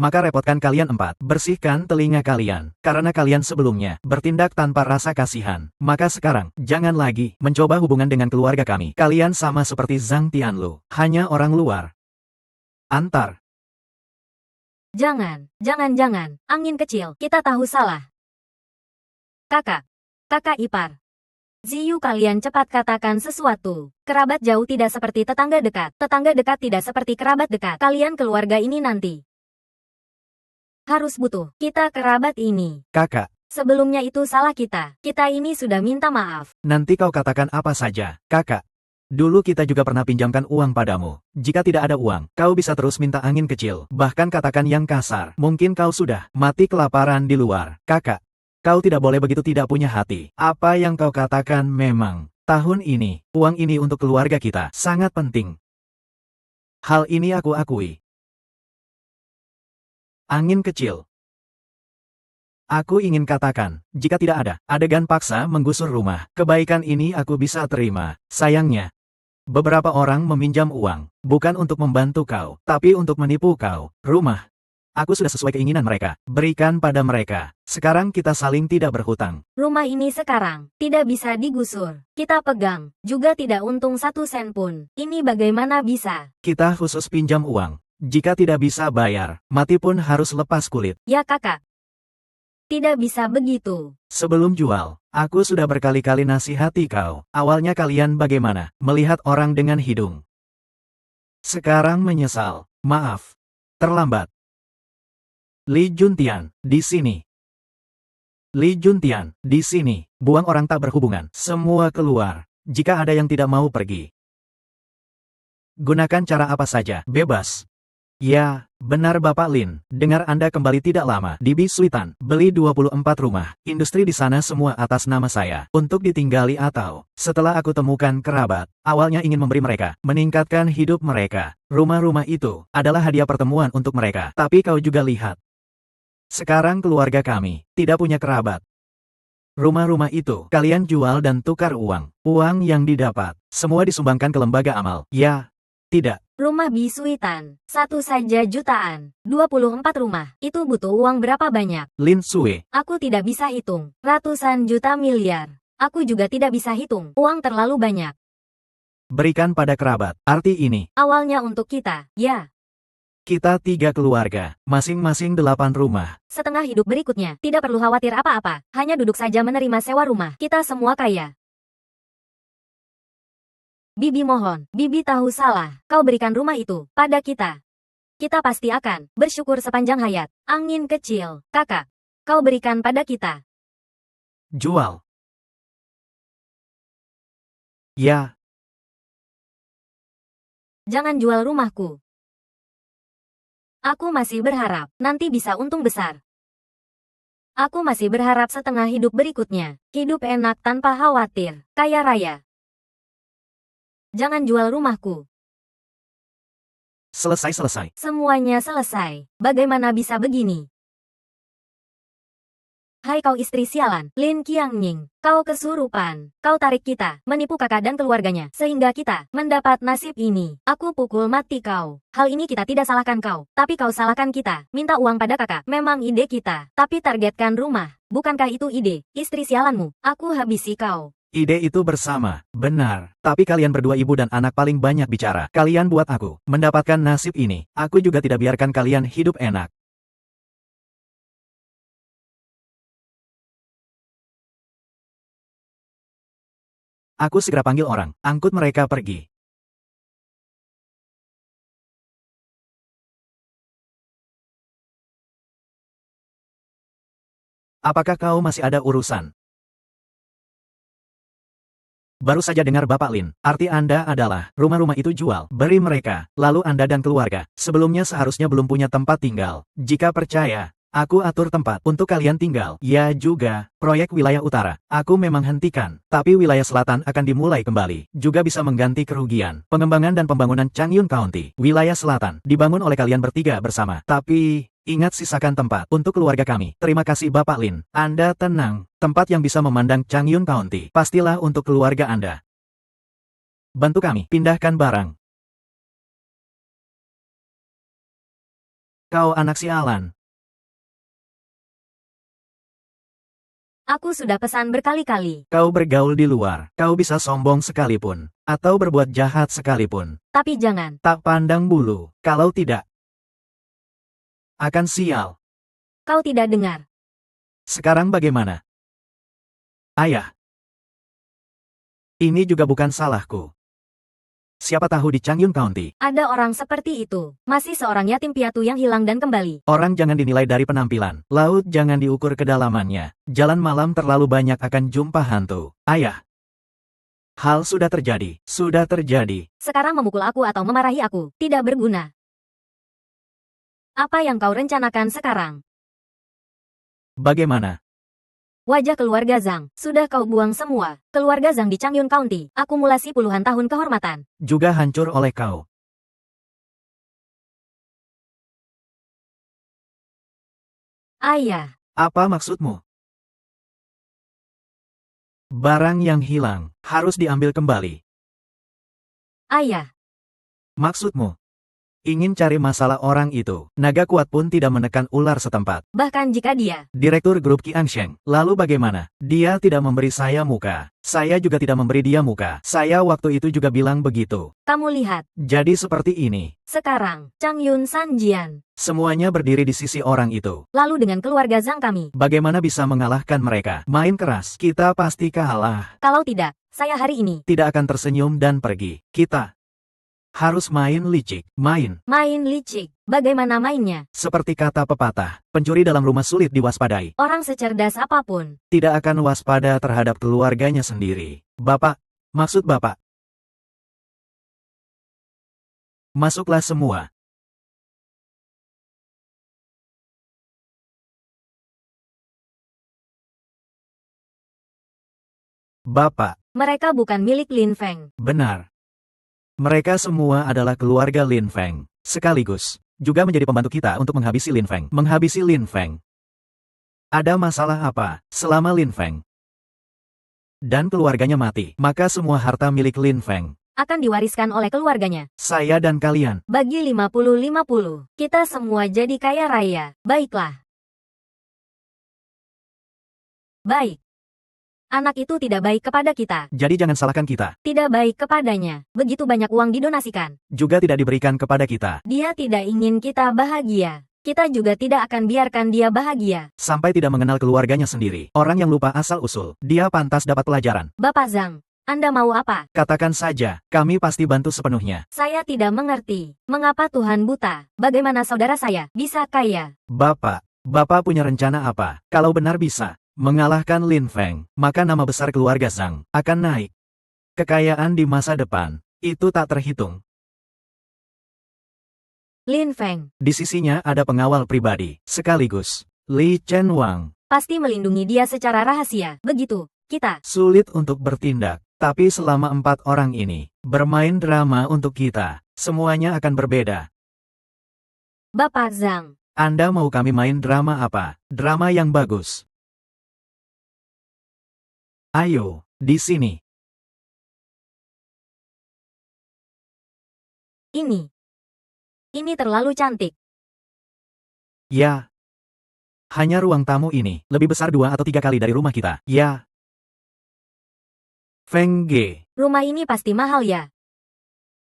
Maka repotkan kalian empat. Bersihkan telinga kalian. Karena kalian sebelumnya bertindak tanpa rasa kasihan. Maka sekarang, jangan lagi mencoba hubungan dengan keluarga kami. Kalian sama seperti Zhang Tianlu. Hanya orang luar. Antar. Jangan. Angin kecil, kita tahu salah. Kakak ipar. Ziyu, kalian cepat katakan sesuatu. Kerabat jauh tidak seperti tetangga dekat. Tetangga dekat tidak seperti kerabat dekat. Kalian keluarga ini nanti harus butuh kita kerabat ini. Kakak. Sebelumnya itu salah kita. Kita ini sudah minta maaf. Nanti kau katakan apa saja, kakak. Dulu kita juga pernah pinjamkan uang padamu. Jika tidak ada uang, kau bisa terus minta angin kecil. Bahkan katakan yang kasar. Mungkin kau sudah mati kelaparan di luar. Kakak. Kau tidak boleh begitu tidak punya hati. Apa yang kau katakan memang, tahun ini, uang ini untuk keluarga kita, sangat penting. Hal ini aku akui. Angin kecil. Aku ingin katakan, jika tidak ada adegan paksa menggusur rumah, kebaikan ini aku bisa terima. Sayangnya, beberapa orang meminjam uang, bukan untuk membantu kau, tapi untuk menipu kau. Rumah Aku sudah sesuai keinginan mereka. Berikan pada mereka. Sekarang kita saling tidak berhutang. Rumah ini sekarang tidak bisa digusur. Kita pegang, juga tidak untung 1 sen pun. Ini bagaimana bisa? Kita khusus pinjam uang. Jika tidak bisa bayar, mati pun harus lepas kulit. Ya kakak. Tidak bisa begitu. Sebelum jual, aku sudah berkali-kali nasihati kau. Awalnya kalian bagaimana melihat orang dengan hidung. Sekarang menyesal. Maaf. Terlambat. Li Juntian, di sini. Li Juntian, di sini. Buang orang tak berhubungan. Semua keluar. Jika ada yang tidak mau pergi. Gunakan cara apa saja, bebas. Ya, benar Bapak Lin. Dengar Anda kembali tidak lama di Bisuitan. Beli 24 rumah. Industri di sana semua atas nama saya. Untuk ditinggali atau, setelah aku temukan kerabat, awalnya ingin memberi mereka, meningkatkan hidup mereka. Rumah-rumah itu adalah hadiah pertemuan untuk mereka. Tapi kau juga lihat. Sekarang keluarga kami tidak punya kerabat. Rumah-rumah itu kalian jual dan tukar uang. Uang yang didapat, semua disumbangkan ke lembaga amal. Ya, tidak. Rumah Bisuitan, satu saja jutaan. 24 rumah, itu butuh uang berapa banyak? Lin Sue, Aku tidak bisa hitung. Ratusan juta miliar. Aku juga tidak bisa hitung. Uang terlalu banyak. berikan pada kerabat. Arti ini, Awalnya untuk kita, ya. kita 3 keluarga, masing-masing 8 rumah. Setengah hidup berikutnya, tidak perlu khawatir apa-apa. Hanya duduk saja menerima sewa rumah. Kita semua kaya. Bibi mohon, Bibi tahu salah. Kau berikan rumah itu pada kita. Kita pasti akan bersyukur sepanjang hayat. Angin kecil, kakak. Kau berikan pada kita. Jual. Ya, Jangan jual rumahku. Aku masih berharap nanti bisa untung besar. Aku masih berharap setengah hidup berikutnya. Hidup enak tanpa khawatir. Kaya raya. Jangan jual rumahku. selesai. Semuanya selesai. Bagaimana bisa begini? Hai kau istri sialan, Lin Qiangning. Kau kesurupan. Kau tarik kita, menipu kakak dan keluarganya, sehingga kita mendapat nasib ini. Aku pukul mati kau. Hal ini kita tidak salahkan kau, tapi kau salahkan kita. Minta uang pada kakak, memang ide kita. Tapi targetkan rumah. Bukankah itu ide, istri sialanmu? Aku habisi kau. Ide itu bersama, benar. Tapi kalian berdua ibu dan anak paling banyak bicara. Kalian buat aku mendapatkan nasib ini. Aku juga tidak biarkan kalian hidup enak. Aku segera panggil orang, angkut mereka pergi. Apakah kau masih ada urusan? Baru saja dengar Bapak Lin, arti Anda adalah, rumah-rumah itu jual, beri mereka, lalu Anda dan keluarga, sebelumnya seharusnya belum punya tempat tinggal. Jika percaya, aku atur tempat untuk kalian tinggal. Ya juga, proyek wilayah utara, aku memang hentikan, tapi wilayah selatan akan dimulai kembali. Juga bisa mengganti kerugian, pengembangan dan pembangunan Changyun County. Wilayah selatan, dibangun oleh kalian bertiga bersama. Tapi, ingat sisakan tempat untuk keluarga kami. Terima kasih Bapak Lin. Anda tenang. Tempat yang bisa memandang Changyun County. Pastilah untuk keluarga Anda. Bantu kami pindahkan barang. Kau anak sialan. Aku sudah pesan berkali-kali. Kau bergaul di luar. Kau bisa sombong sekalipun. Atau berbuat jahat sekalipun. Tapi jangan. Tak pandang bulu. Kalau tidak, akan sial. Kau tidak dengar. Sekarang bagaimana? Ayah. Ini juga bukan salahku. Siapa tahu di Changyun County, Ada orang seperti itu. Masih seorang yatim piatu yang hilang dan kembali. orang jangan dinilai dari penampilan. Laut jangan diukur kedalamannya. Jalan malam terlalu banyak akan jumpa hantu. Ayah. Hal sudah terjadi. Sudah terjadi. Sekarang memukul aku atau memarahi aku. Tidak berguna. Apa yang kau rencanakan sekarang? Bagaimana? Wajah keluarga Zhang, sudah kau buang semua. Keluarga Zhang di Changyun County, akumulasi puluhan tahun kehormatan. Juga hancur oleh kau. Ayah, Apa maksudmu? Barang yang hilang harus diambil kembali. ayah, Maksudmu? Ingin cari masalah orang itu. Naga kuat pun tidak menekan ular setempat. Bahkan jika dia, Direktur grup Qiangsheng. Lalu bagaimana? Dia tidak memberi saya muka. Saya juga tidak memberi dia muka. Saya waktu itu juga bilang begitu. kamu lihat, Jadi seperti ini. sekarang, Chang Yun Sanjian. Semuanya berdiri di sisi orang itu. Lalu dengan keluarga Zhang kami. Bagaimana bisa mengalahkan mereka? Main keras. Kita pasti kalah. Kalau tidak, saya hari ini, Tidak akan tersenyum dan pergi. Kita harus main licik. Main. main licik. Bagaimana mainnya? Seperti kata pepatah, pencuri dalam rumah sulit diwaspadai. Orang secerdas apapun. Tidak akan waspada terhadap keluarganya sendiri. Bapak, maksud Bapak. Masuklah semua. Bapak, Mereka bukan milik Lin Feng. benar. Mereka semua adalah keluarga Lin Feng. Sekaligus, juga menjadi pembantu kita untuk menghabisi Lin Feng. Menghabisi Lin Feng. Ada masalah apa selama Lin Feng dan keluarganya mati, maka semua harta milik Lin Feng, Akan diwariskan oleh keluarganya. saya dan kalian. Bagi 50-50. Kita semua jadi kaya raya. Baiklah. Baik. Anak itu tidak baik kepada kita. Jadi jangan salahkan kita. Tidak baik kepadanya. Begitu banyak uang didonasikan. Juga tidak diberikan kepada kita. Dia tidak ingin kita bahagia. Kita juga tidak akan biarkan dia bahagia. Sampai tidak mengenal keluarganya sendiri. Orang yang lupa asal-usul. Dia pantas dapat pelajaran. Bapak Zhang, Anda mau apa? Katakan saja, kami pasti bantu sepenuhnya. Saya tidak mengerti. Mengapa Tuhan buta? Bagaimana saudara saya bisa kaya? Bapak punya rencana apa? Kalau benar bisa mengalahkan Lin Feng, maka nama besar keluarga Zhang akan naik. Kekayaan di masa depan, itu tak terhitung. Lin Feng Di sisinya ada pengawal pribadi, sekaligus Li Chenwang. pasti melindungi dia secara rahasia. Begitu, kita. Sulit untuk bertindak, tapi selama 4 orang ini bermain drama untuk kita, semuanya akan berbeda. Bapak Zhang, Anda mau kami main drama apa? Drama yang bagus. Ayo, di sini. Ini terlalu cantik. Ya. Hanya ruang tamu ini, lebih besar 2 atau 3 kali dari rumah kita. Ya. Feng Ge, Rumah ini pasti mahal ya.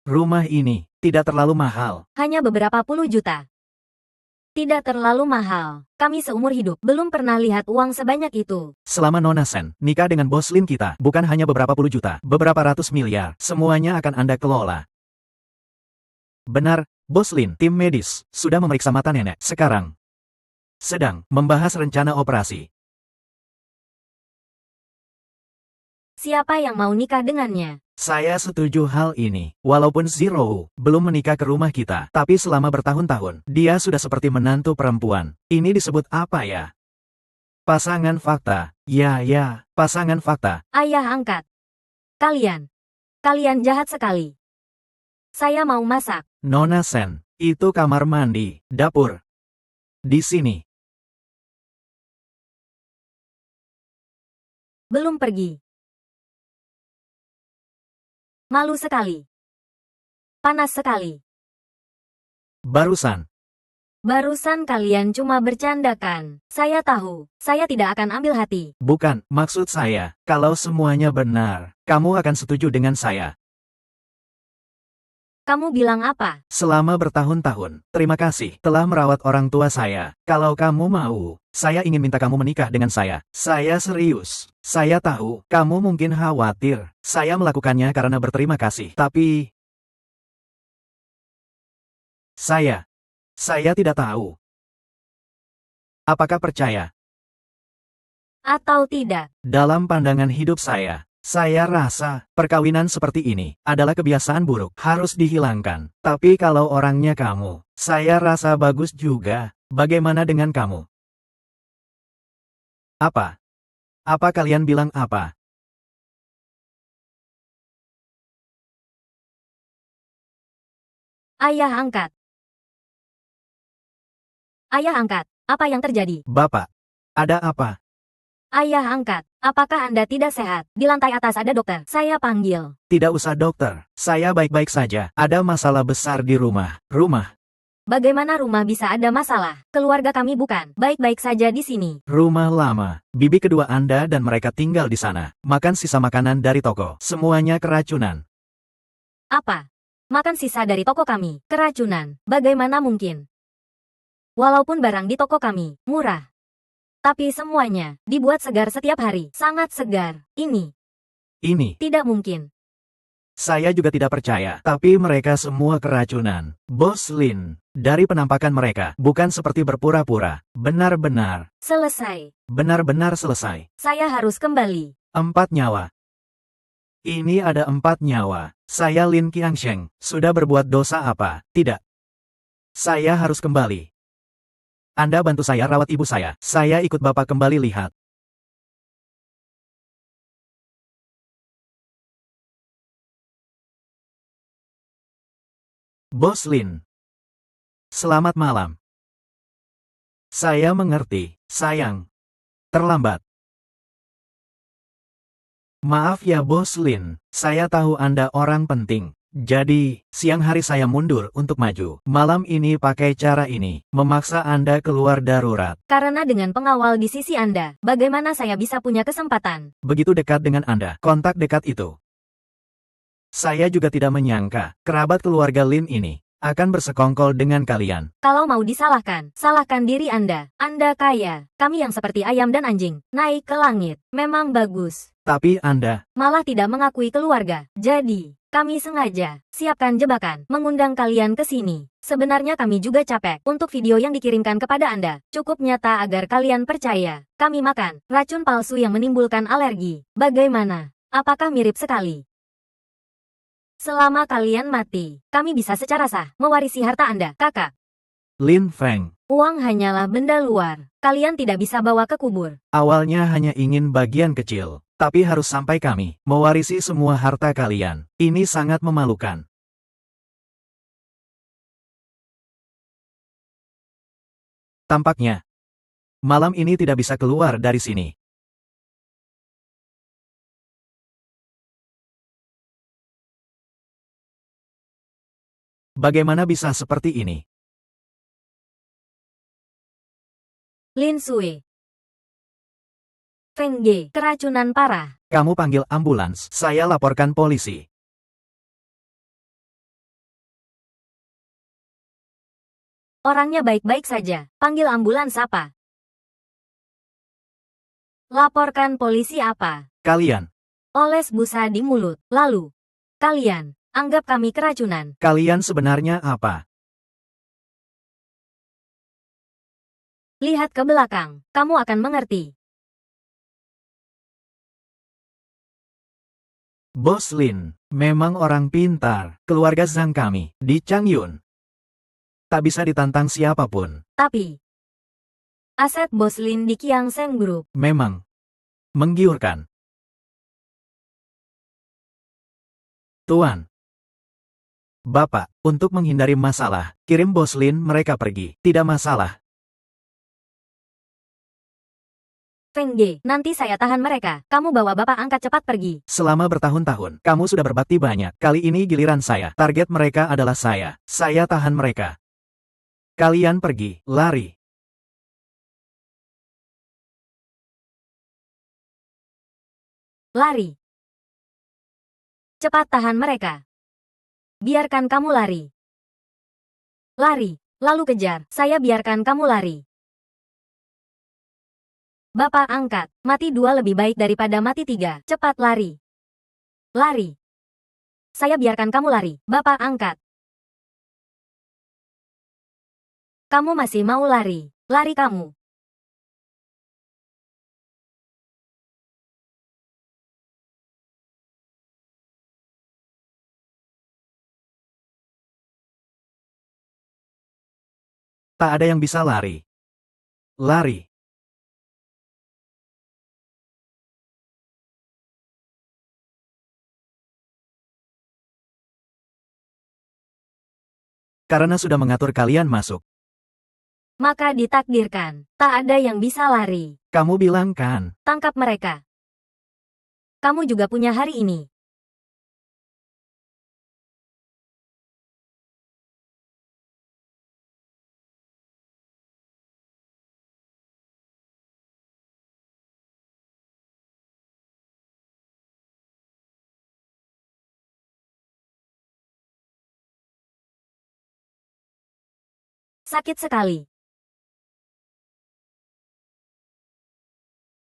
rumah ini tidak terlalu mahal. Hanya beberapa puluh juta. Tidak terlalu mahal. Kami seumur hidup belum pernah lihat uang sebanyak itu. Selama Nona Sen nikah dengan bos Lin kita, bukan hanya beberapa puluh juta, beberapa ratus miliar, semuanya akan Anda kelola. Benar, bos Lin, tim medis, sudah memeriksa mata nenek. Sekarang sedang membahas rencana operasi. Siapa yang mau nikah dengannya? Saya setuju hal ini. Walaupun Zero belum menikah ke rumah kita, tapi selama bertahun-tahun, dia sudah seperti menantu perempuan. Ini disebut apa ya? Pasangan fakta. Ya, pasangan fakta. Ayah angkat. Kalian jahat sekali. Saya mau masak. Nona Sen, itu kamar mandi, dapur. Di sini. Belum pergi. Malu sekali. Panas sekali. Barusan kalian cuma bercandakan. Saya tahu, saya tidak akan ambil hati. Bukan, maksud saya, kalau semuanya benar, kamu akan setuju dengan saya. Kamu bilang apa? Selama bertahun-tahun, terima kasih telah merawat orang tua saya. Kalau kamu mau, saya ingin minta kamu menikah dengan saya. Saya serius. Saya tahu, kamu mungkin khawatir. Saya melakukannya karena berterima kasih. Tapi, saya tidak tahu. Apakah percaya? Atau tidak? Dalam pandangan hidup saya rasa perkawinan seperti ini adalah kebiasaan buruk, harus dihilangkan. Tapi kalau orangnya kamu, saya rasa bagus juga. Bagaimana dengan kamu? Apa? Apa kalian bilang apa? Ayah angkat. Ayah angkat, apa yang terjadi? Bapak, ada apa? Ayah angkat, apakah Anda tidak sehat? Di lantai atas ada dokter. Saya panggil. Tidak usah dokter, saya baik-baik saja. Ada masalah besar di rumah. Bagaimana rumah bisa ada masalah? Keluarga kami bukan baik-baik saja di sini. Rumah lama. Bibi kedua Anda dan mereka tinggal di sana. Makan sisa makanan dari toko. Semuanya keracunan. Apa? Makan sisa dari toko kami. Keracunan. Bagaimana mungkin? Walaupun barang di toko kami murah. Tapi semuanya dibuat segar setiap hari. Sangat segar. Ini tidak mungkin. Saya juga tidak percaya. Tapi mereka semua keracunan. Bos Lin, dari penampakan mereka, bukan seperti berpura-pura. Benar-benar Selesai. selesai. Saya harus kembali. 4 nyawa. Ini ada 4 nyawa. Saya Lin Qiangsheng. Sudah berbuat dosa apa? Tidak. Saya harus kembali. Anda bantu saya rawat ibu saya. Saya ikut Bapak kembali lihat. Bos Lin. Selamat malam. Saya mengerti, sayang. Terlambat. Maaf ya Bos Lin, saya tahu Anda orang penting. Jadi, siang hari saya mundur untuk maju. Malam ini pakai cara ini, memaksa Anda keluar darurat. Karena dengan pengawal di sisi Anda, bagaimana saya bisa punya kesempatan? Begitu dekat dengan Anda, kontak dekat itu. Saya juga tidak menyangka, kerabat keluarga Lin ini akan bersekongkol dengan kalian. Kalau mau disalahkan, salahkan diri Anda. Anda kaya. Kami yang seperti ayam dan anjing, naik ke langit. Memang bagus. Tapi Anda, Malah tidak mengakui keluarga. Jadi, kami sengaja siapkan jebakan, mengundang kalian ke sini. Sebenarnya kami juga capek untuk video yang dikirimkan kepada Anda. Cukup nyata agar kalian percaya. Kami makan racun palsu yang menimbulkan alergi. Bagaimana? Apakah mirip sekali? Selama kalian mati, kami bisa secara sah mewarisi harta Anda, kakak. Lin Feng, Uang hanyalah benda luar. Kalian tidak bisa bawa ke kubur. awalnya hanya ingin bagian kecil, tapi harus sampai kami mewarisi semua harta kalian. Ini sangat memalukan. Tampaknya, malam ini tidak bisa keluar dari sini. Bagaimana bisa seperti ini? Lin Sui. Feng Ge, keracunan parah. Kamu panggil ambulans, saya laporkan polisi. Orangnya baik-baik saja. Panggil ambulans apa? Laporkan polisi apa? Kalian, Oles busa di mulut. Lalu, kalian anggap kami keracunan. kalian sebenarnya apa? Lihat ke belakang, kamu akan mengerti. Bos Lin, memang orang pintar. Keluarga Zhang kami, di Changyun. Tak bisa ditantang siapapun. Tapi, aset Bos Lin di Kiangseng Group. Memang menggiurkan. Tuan. Bapak, untuk menghindari masalah, kirim Bos Lin mereka pergi. Tidak masalah. Feng Ge, nanti saya tahan mereka. Kamu bawa bapak angkat cepat pergi. Selama bertahun-tahun, kamu sudah berbakti banyak. Kali ini giliran saya. Target mereka adalah saya. Saya tahan mereka. Kalian pergi, lari. Lari. Cepat tahan mereka. Biarkan kamu lari. Lari, lalu kejar. Saya biarkan kamu lari. Bapak angkat, mati 2 lebih baik daripada mati 3. Cepat lari. Lari. Saya biarkan kamu lari. Bapak angkat. Kamu masih mau lari. Lari kamu. Tak ada yang bisa lari. Lari. Karena sudah mengatur kalian masuk. maka ditakdirkan. Tak ada yang bisa lari. Kamu bilang kan? Tangkap mereka. Kamu juga punya hari ini. Sakit sekali.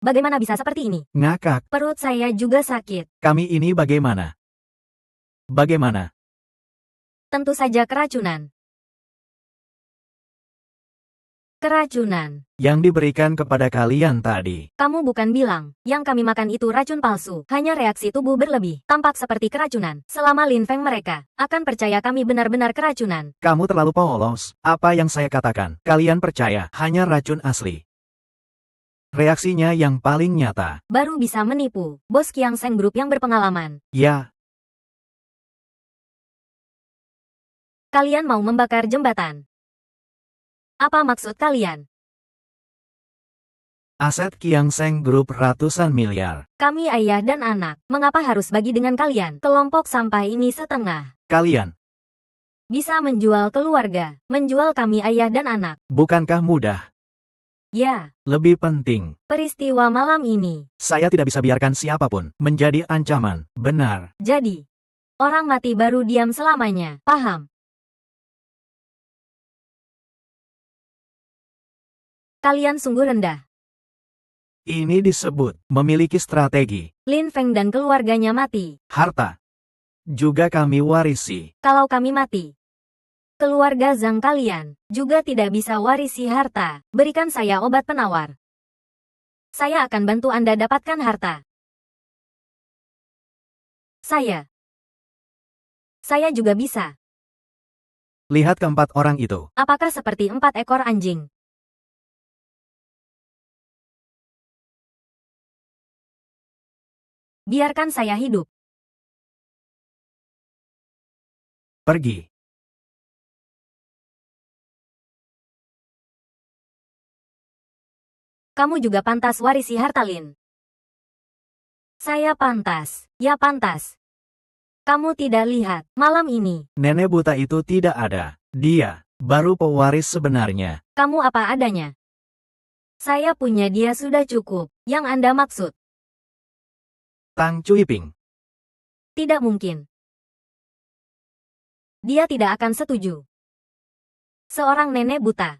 Bagaimana bisa seperti ini? Ngakak. Perut saya juga sakit. Kami ini bagaimana? Bagaimana? Tentu saja keracunan. Keracunan. Yang diberikan kepada kalian tadi. Kamu bukan bilang, yang kami makan itu racun palsu. Hanya reaksi tubuh berlebih, tampak seperti keracunan. Selama Lin Feng mereka, akan percaya kami benar-benar keracunan. Kamu terlalu polos. Apa yang saya katakan? Kalian percaya, hanya racun asli. Reaksinya yang paling nyata. Baru bisa menipu. Bos Kiang Seng Group yang berpengalaman. Ya, Kalian mau membakar jembatan. Apa maksud kalian? aset Kiang Seng Group ratusan miliar. Kami ayah dan anak. Mengapa harus bagi dengan kalian? Kelompok sampah ini setengah. Kalian, Bisa menjual keluarga. Menjual kami ayah dan anak. bukankah mudah? Ya, Lebih penting, peristiwa malam ini. saya tidak bisa biarkan siapapun menjadi ancaman. Benar. Jadi, orang mati baru diam selamanya. Paham? Kalian sungguh rendah. Ini disebut memiliki strategi. Lin Feng dan keluarganya mati. Harta juga kami warisi. Kalau kami mati, keluarga Zhang kalian juga tidak bisa warisi harta. Berikan saya obat penawar. Saya akan bantu Anda dapatkan harta. Saya juga bisa. Lihat keempat orang itu. Apakah seperti 4 ekor anjing? Biarkan saya hidup. Pergi. Kamu juga pantas warisi harta Lin. Saya pantas. Ya pantas. Kamu tidak lihat, malam ini, Nenek buta itu tidak ada. Dia baru pewaris sebenarnya. kamu apa adanya. Saya punya dia sudah cukup. Yang Anda maksud, Tang Cuiping. tidak mungkin. Dia tidak akan setuju. Seorang nenek buta.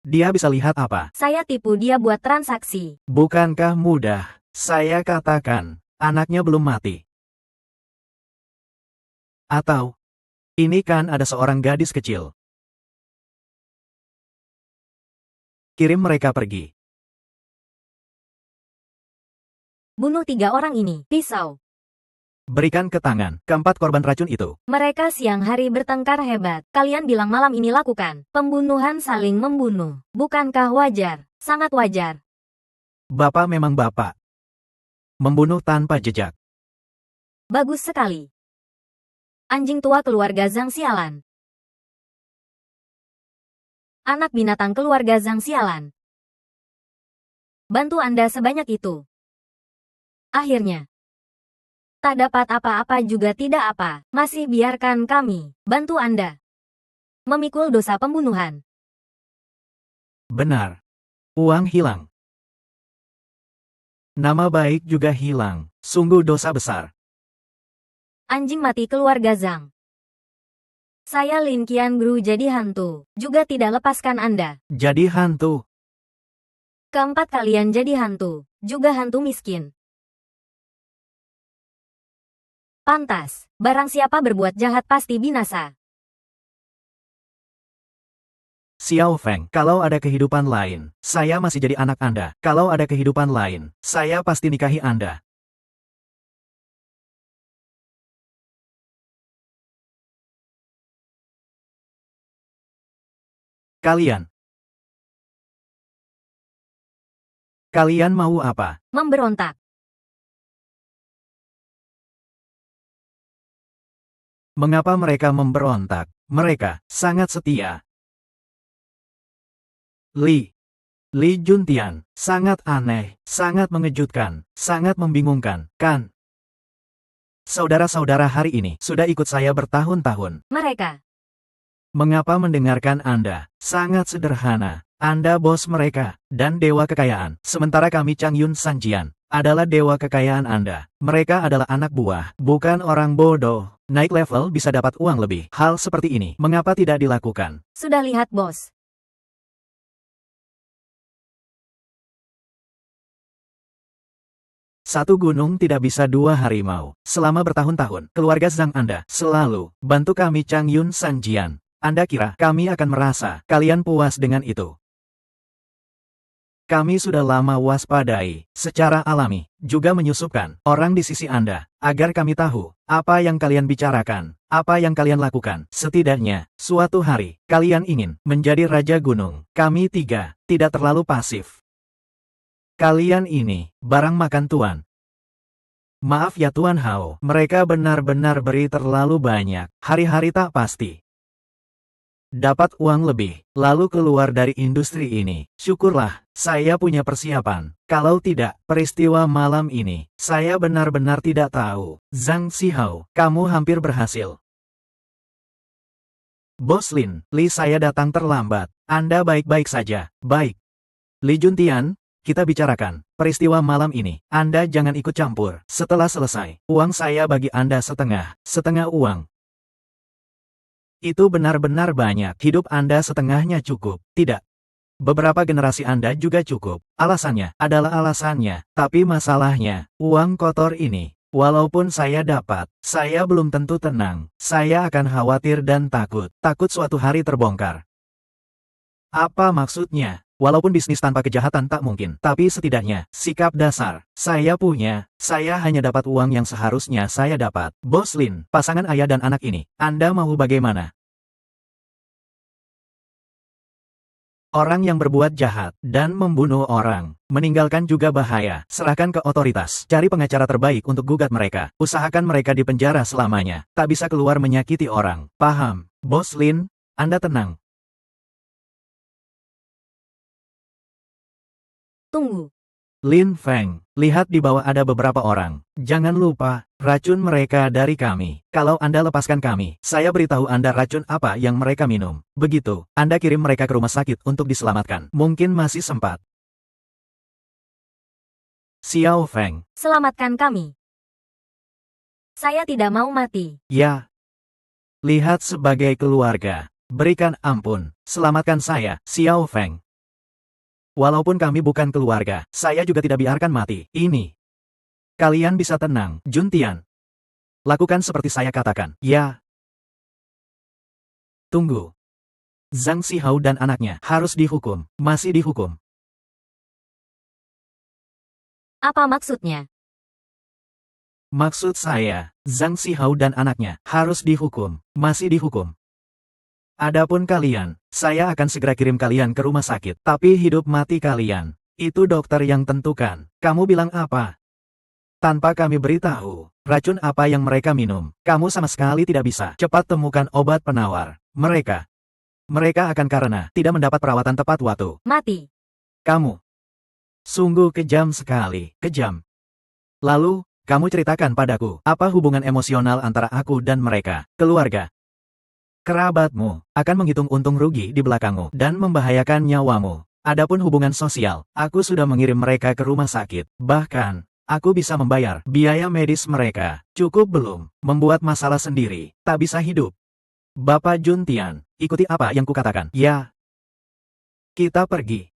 Dia bisa lihat apa? Saya tipu dia buat transaksi. Bukankah mudah? Saya katakan, anaknya belum mati. Atau, ini kan ada seorang gadis kecil. Kirim mereka pergi. Bunuh 3 orang ini. Pisau. Berikan ke tangan keempat korban racun itu. Mereka siang hari bertengkar hebat. Kalian bilang malam ini lakukan. Pembunuhan saling membunuh. Bukankah wajar? Sangat wajar. Bapak memang bapak. Membunuh tanpa jejak. Bagus sekali. Anjing tua keluarga Zhang sialan. Anak binatang keluarga Zhang sialan. Bantu Anda sebanyak itu. Akhirnya. Tak dapat apa-apa juga tidak apa. Masih biarkan kami bantu Anda. Memikul dosa pembunuhan. Benar. Uang hilang. Nama baik juga hilang. Sungguh dosa besar. Anjing mati keluarga Zhang. Saya Lin Qian Gru jadi hantu. Juga tidak lepaskan Anda. Jadi hantu. Keempat kalian jadi hantu. Juga hantu miskin. Pantas. Barang siapa berbuat jahat pasti binasa. Xiao Feng, kalau ada kehidupan lain, saya masih jadi anak Anda. Kalau ada kehidupan lain, saya pasti nikahi Anda. Kalian. Kalian mau apa? Memberontak. Mengapa mereka memberontak? Mereka sangat setia. Li Juntian, sangat aneh, sangat mengejutkan, sangat membingungkan, kan? Saudara-saudara hari ini sudah ikut saya bertahun-tahun. Mereka. Mengapa mendengarkan Anda? Sangat sederhana. Anda bos mereka, dan dewa kekayaan. Sementara kami Changyun Sanjian, adalah dewa kekayaan Anda. Mereka adalah anak buah, bukan orang bodoh. Naik level bisa dapat uang lebih. Hal seperti ini, mengapa tidak dilakukan? Sudah lihat, bos. Satu gunung tidak bisa dua harimau. Selama bertahun-tahun, keluarga Zhang Anda selalu bantu kami Changyun Sanjian. Anda kira kami akan merasa kalian puas dengan itu? Kami sudah lama waspadai, secara alami, juga menyusupkan orang di sisi Anda, agar kami tahu apa yang kalian bicarakan, apa yang kalian lakukan. Setidaknya, suatu hari, kalian ingin menjadi Raja Gunung. Kami tiga, tidak terlalu pasif. Kalian ini, barang makan Tuan. Maaf ya Tuan Hao, mereka benar-benar beri terlalu banyak, hari-hari tak pasti. Dapat uang lebih, lalu keluar dari industri ini. Syukurlah, saya punya persiapan. Kalau tidak, peristiwa malam ini, saya benar-benar tidak tahu. Zhang Xihao, kamu hampir berhasil. Bos Lin, Li saya datang terlambat. Anda baik-baik saja. Baik. Li Juntian, kita bicarakan peristiwa malam ini. Anda jangan ikut campur. Setelah selesai, uang saya bagi Anda setengah uang. Itu benar-benar banyak. Hidup Anda setengahnya cukup. Tidak. Beberapa generasi Anda juga cukup. Alasannya adalah alasannya. Tapi masalahnya, uang kotor ini. Walaupun saya dapat, saya belum tentu tenang. Saya akan khawatir dan takut. Takut suatu hari terbongkar. Apa maksudnya? Walaupun bisnis tanpa kejahatan tak mungkin, tapi setidaknya, sikap dasar, saya punya, saya hanya dapat uang yang seharusnya saya dapat. Bos Lin, pasangan ayah dan anak ini, Anda mau bagaimana? Orang yang berbuat jahat, dan membunuh orang, meninggalkan juga bahaya, serahkan ke otoritas, cari pengacara terbaik untuk gugat mereka, usahakan mereka di penjara selamanya, tak bisa keluar menyakiti orang, paham? Bos Lin, Anda tenang. Tunggu. Lin Feng, lihat di bawah ada beberapa orang. Jangan lupa, racun mereka dari kami. Kalau Anda lepaskan kami, saya beritahu Anda racun apa yang mereka minum. Begitu, Anda kirim mereka ke rumah sakit untuk diselamatkan. Mungkin masih sempat. Xiao Feng, Selamatkan kami. Saya tidak mau mati. ya. Lihat sebagai keluarga. Berikan ampun. Selamatkan saya, Xiao Feng. Walaupun kami bukan keluarga, saya juga tidak biarkan mati. Ini. Kalian bisa tenang, Juntian. Lakukan seperti saya katakan. Ya. Tunggu. Zhang Xihao dan anaknya harus dihukum. Masih dihukum. Apa maksudnya? Maksud saya, Zhang Xihao dan anaknya harus dihukum. Masih dihukum. Adapun kalian, saya akan segera kirim kalian ke rumah sakit. Tapi hidup mati kalian, itu dokter yang tentukan. Kamu bilang apa? Tanpa kami beritahu, racun apa yang mereka minum, kamu sama sekali tidak bisa. Cepat temukan obat penawar. Mereka akan karena tidak mendapat perawatan tepat waktu. Mati. Kamu. Sungguh kejam sekali. Kejam. Lalu, kamu ceritakan padaku, apa hubungan emosional antara aku dan mereka, keluarga? Kerabatmu akan menghitung untung rugi di belakangmu dan membahayakan nyawamu. Adapun hubungan sosial, aku sudah mengirim mereka ke rumah sakit. Bahkan, aku bisa membayar biaya medis mereka. Cukup belum? Membuat masalah sendiri, tak bisa hidup. Bapak Juntian, ikuti apa yang kukatakan. Ya. Kita pergi.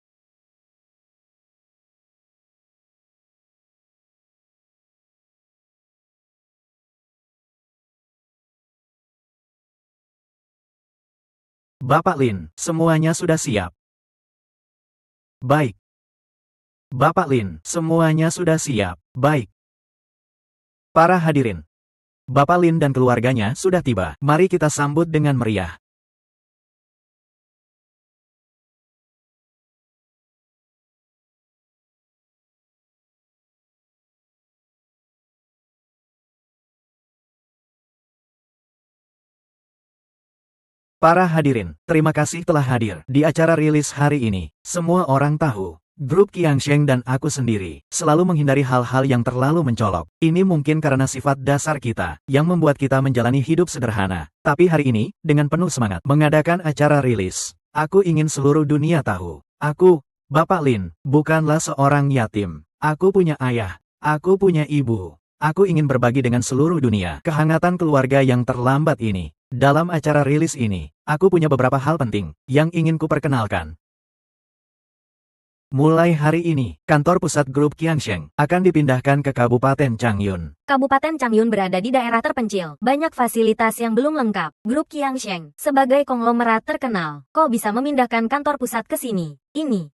Bapak Lin, semuanya sudah siap. Baik. Bapak Lin, semuanya sudah siap. Baik. Para hadirin. Bapak Lin dan keluarganya sudah tiba. Mari kita sambut dengan meriah. Para hadirin, terima kasih telah hadir di acara rilis hari ini. Semua orang tahu, grup Qiangsheng dan aku sendiri selalu menghindari hal-hal yang terlalu mencolok. Ini mungkin karena sifat dasar kita yang membuat kita menjalani hidup sederhana. Tapi hari ini, dengan penuh semangat mengadakan acara rilis, aku ingin seluruh dunia tahu. Aku, Bapak Lin, bukanlah seorang yatim. Aku punya ayah, aku punya ibu. Aku ingin berbagi dengan seluruh dunia kehangatan keluarga yang terlambat ini. Dalam acara rilis ini, aku punya beberapa hal penting yang ingin kuperkenalkan. Mulai hari ini, kantor pusat grup Qiangsheng akan dipindahkan ke Kabupaten Changyun. Kabupaten Changyun berada di daerah terpencil. Banyak fasilitas yang belum lengkap. Grup Qiangsheng, sebagai konglomerat terkenal, kok bisa memindahkan kantor pusat ke sini? Ini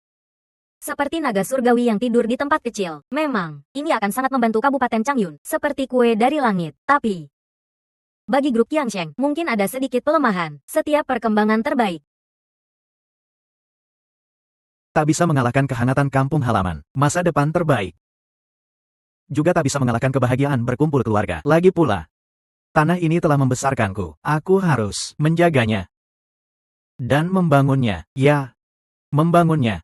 seperti naga surgawi yang tidur di tempat kecil. Memang, ini akan sangat membantu Kabupaten Changyun, seperti kue dari langit. Tapi, bagi grup Qiangsheng, mungkin ada sedikit pelemahan. Setiap perkembangan terbaik Tak bisa mengalahkan kehangatan kampung halaman, masa depan terbaik. Juga tak bisa mengalahkan kebahagiaan berkumpul keluarga. Lagi pula, tanah ini telah membesarkanku. Aku harus menjaganya dan membangunnya. Ya, membangunnya.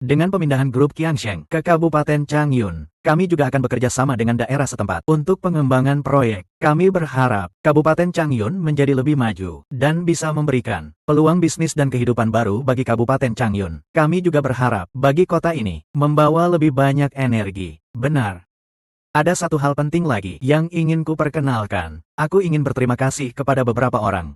Dengan pemindahan grup Qiangsheng ke Kabupaten Changyun, kami juga akan bekerja sama dengan daerah setempat untuk pengembangan proyek. Kami berharap Kabupaten Changyun menjadi lebih maju dan bisa memberikan peluang bisnis dan kehidupan baru bagi Kabupaten Changyun. Kami juga berharap bagi kota ini membawa lebih banyak energi. Benar. Ada satu hal penting lagi yang ingin kuperkenalkan. Aku ingin berterima kasih kepada beberapa orang.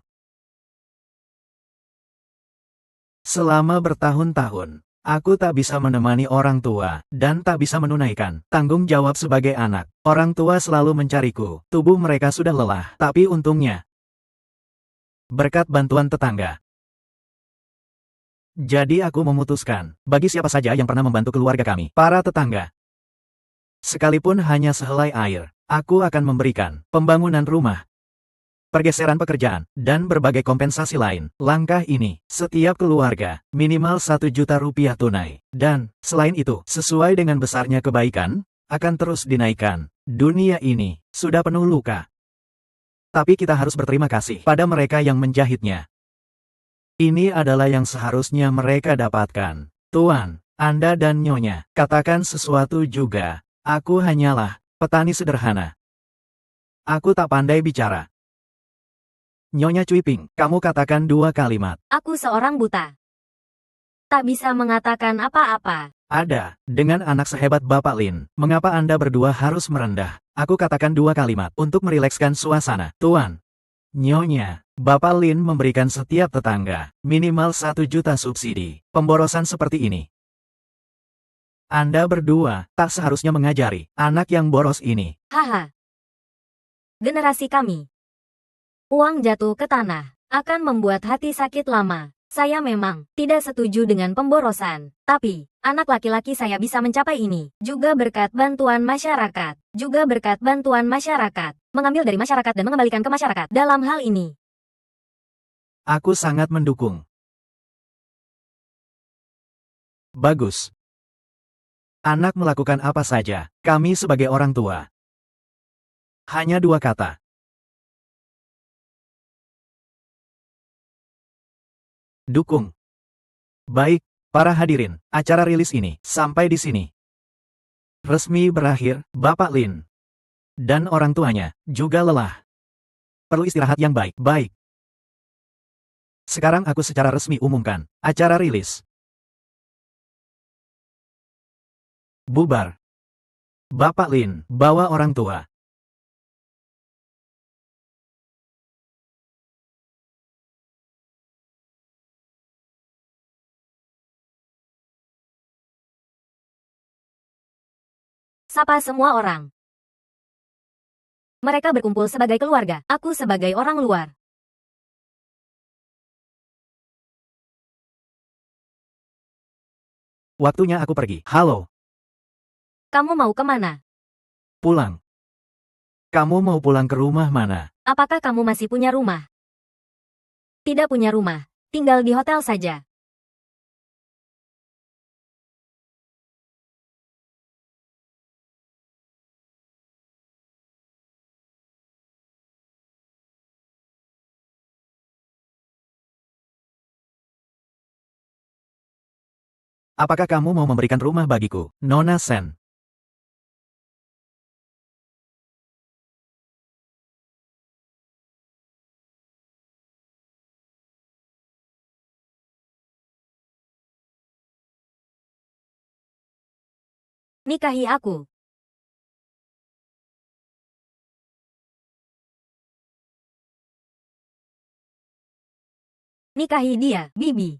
Selama bertahun-tahun, aku tak bisa menemani orang tua, dan tak bisa menunaikan tanggung jawab sebagai anak. Orang tua selalu mencariku, tubuh mereka sudah lelah. Tapi untungnya, berkat bantuan tetangga, jadi aku memutuskan, bagi siapa saja yang pernah membantu keluarga kami, para tetangga, sekalipun hanya sehelai air, aku akan memberikan pembangunan rumah, pergeseran pekerjaan, dan berbagai kompensasi lain. Langkah ini, setiap keluarga, minimal 1 juta rupiah tunai. Dan, selain itu, sesuai dengan besarnya kebaikan, akan terus dinaikkan. Dunia ini, sudah penuh luka. Tapi kita harus berterima kasih pada mereka yang menjahitnya. Ini adalah yang seharusnya mereka dapatkan. Tuan, Anda dan Nyonya, katakan sesuatu juga. Aku hanyalah petani sederhana. Aku tak pandai bicara. Nyonya Cuiping, kamu katakan 2 kalimat. aku seorang buta. Tak bisa mengatakan apa-apa. Ada, dengan anak sehebat Bapak Lin, mengapa Anda berdua harus merendah? Aku katakan 2 kalimat untuk merilekskan suasana. Tuan, Nyonya, Bapak Lin memberikan setiap tetangga minimal 1 juta subsidi. Pemborosan seperti ini. Anda berdua tak seharusnya mengajari anak yang boros ini. Haha. Generasi kami. Uang jatuh ke tanah akan membuat hati sakit lama. Saya memang tidak setuju dengan pemborosan, tapi anak laki-laki saya bisa mencapai ini juga berkat bantuan masyarakat. Juga berkat bantuan masyarakat, mengambil dari masyarakat dan mengembalikan ke masyarakat. Dalam hal ini, Aku sangat mendukung. Bagus. Anak melakukan apa saja, kami sebagai orang tua. Hanya 2 kata. Dukung. Baik, para hadirin, acara rilis ini sampai di sini resmi berakhir. Bapak Lin dan orang tuanya juga lelah. Perlu istirahat yang baik. Baik. Sekarang aku secara resmi umumkan acara rilis. Bubar. Bapak Lin, bawa orang tua. sapa semua orang. Mereka berkumpul sebagai keluarga, aku sebagai orang luar. Waktunya aku pergi. Halo, Kamu mau kemana? pulang. Kamu mau pulang ke rumah mana? Apakah kamu masih punya rumah? Tidak punya rumah, tinggal di hotel saja. Apakah kamu mau memberikan rumah bagiku, Nona Sen? Nikahi aku. Nikahi dia, Bibi.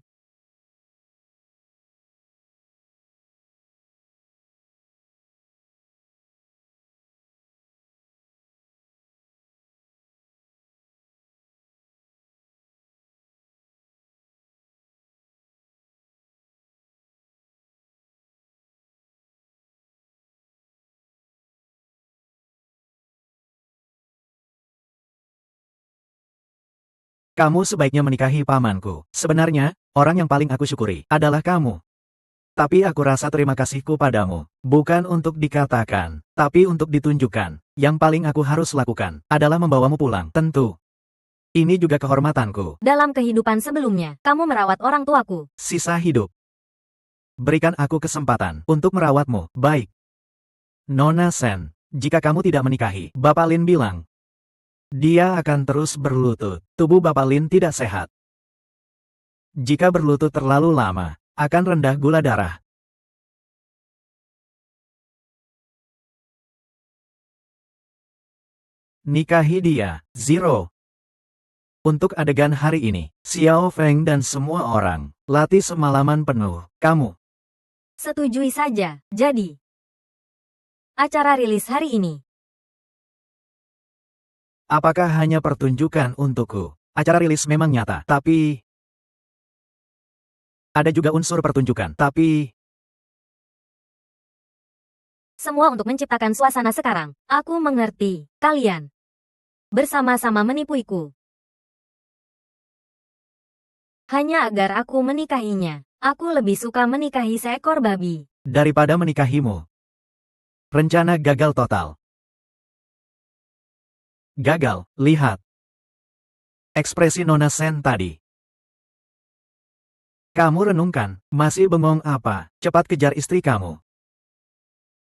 Kamu sebaiknya menikahi pamanku. Sebenarnya, orang yang paling aku syukuri adalah kamu. Tapi aku rasa terima kasihku padamu, bukan untuk dikatakan, tapi untuk ditunjukkan. Yang paling aku harus lakukan adalah membawamu pulang. Tentu. Ini juga kehormatanku. Dalam kehidupan sebelumnya, kamu merawat orang tuaku. Sisa hidup. Berikan aku kesempatan untuk merawatmu. Baik. Nona Sen, jika kamu tidak menikahi, Bapak Lin bilang, dia akan terus berlutut. Tubuh Bapak Lin tidak sehat. Jika berlutut terlalu lama, akan rendah gula darah. Nikahi dia, Zero. Untuk adegan hari ini, Xiao Feng dan semua orang, latih semalaman penuh. Kamu, Setujui saja. Jadi, acara rilis hari ini. apakah hanya pertunjukan untukku? Acara rilis memang nyata, tapi ada juga unsur pertunjukan. Tapi, Semua untuk menciptakan suasana sekarang. Aku mengerti. Kalian bersama-sama menipuiku. Hanya agar aku menikahinya. Aku lebih suka menikahi seekor babi. daripada menikahimu. Rencana gagal total. Gagal, lihat. Ekspresi Nona Sen tadi. Kamu renungkan, masih bengong apa? Cepat kejar istri kamu.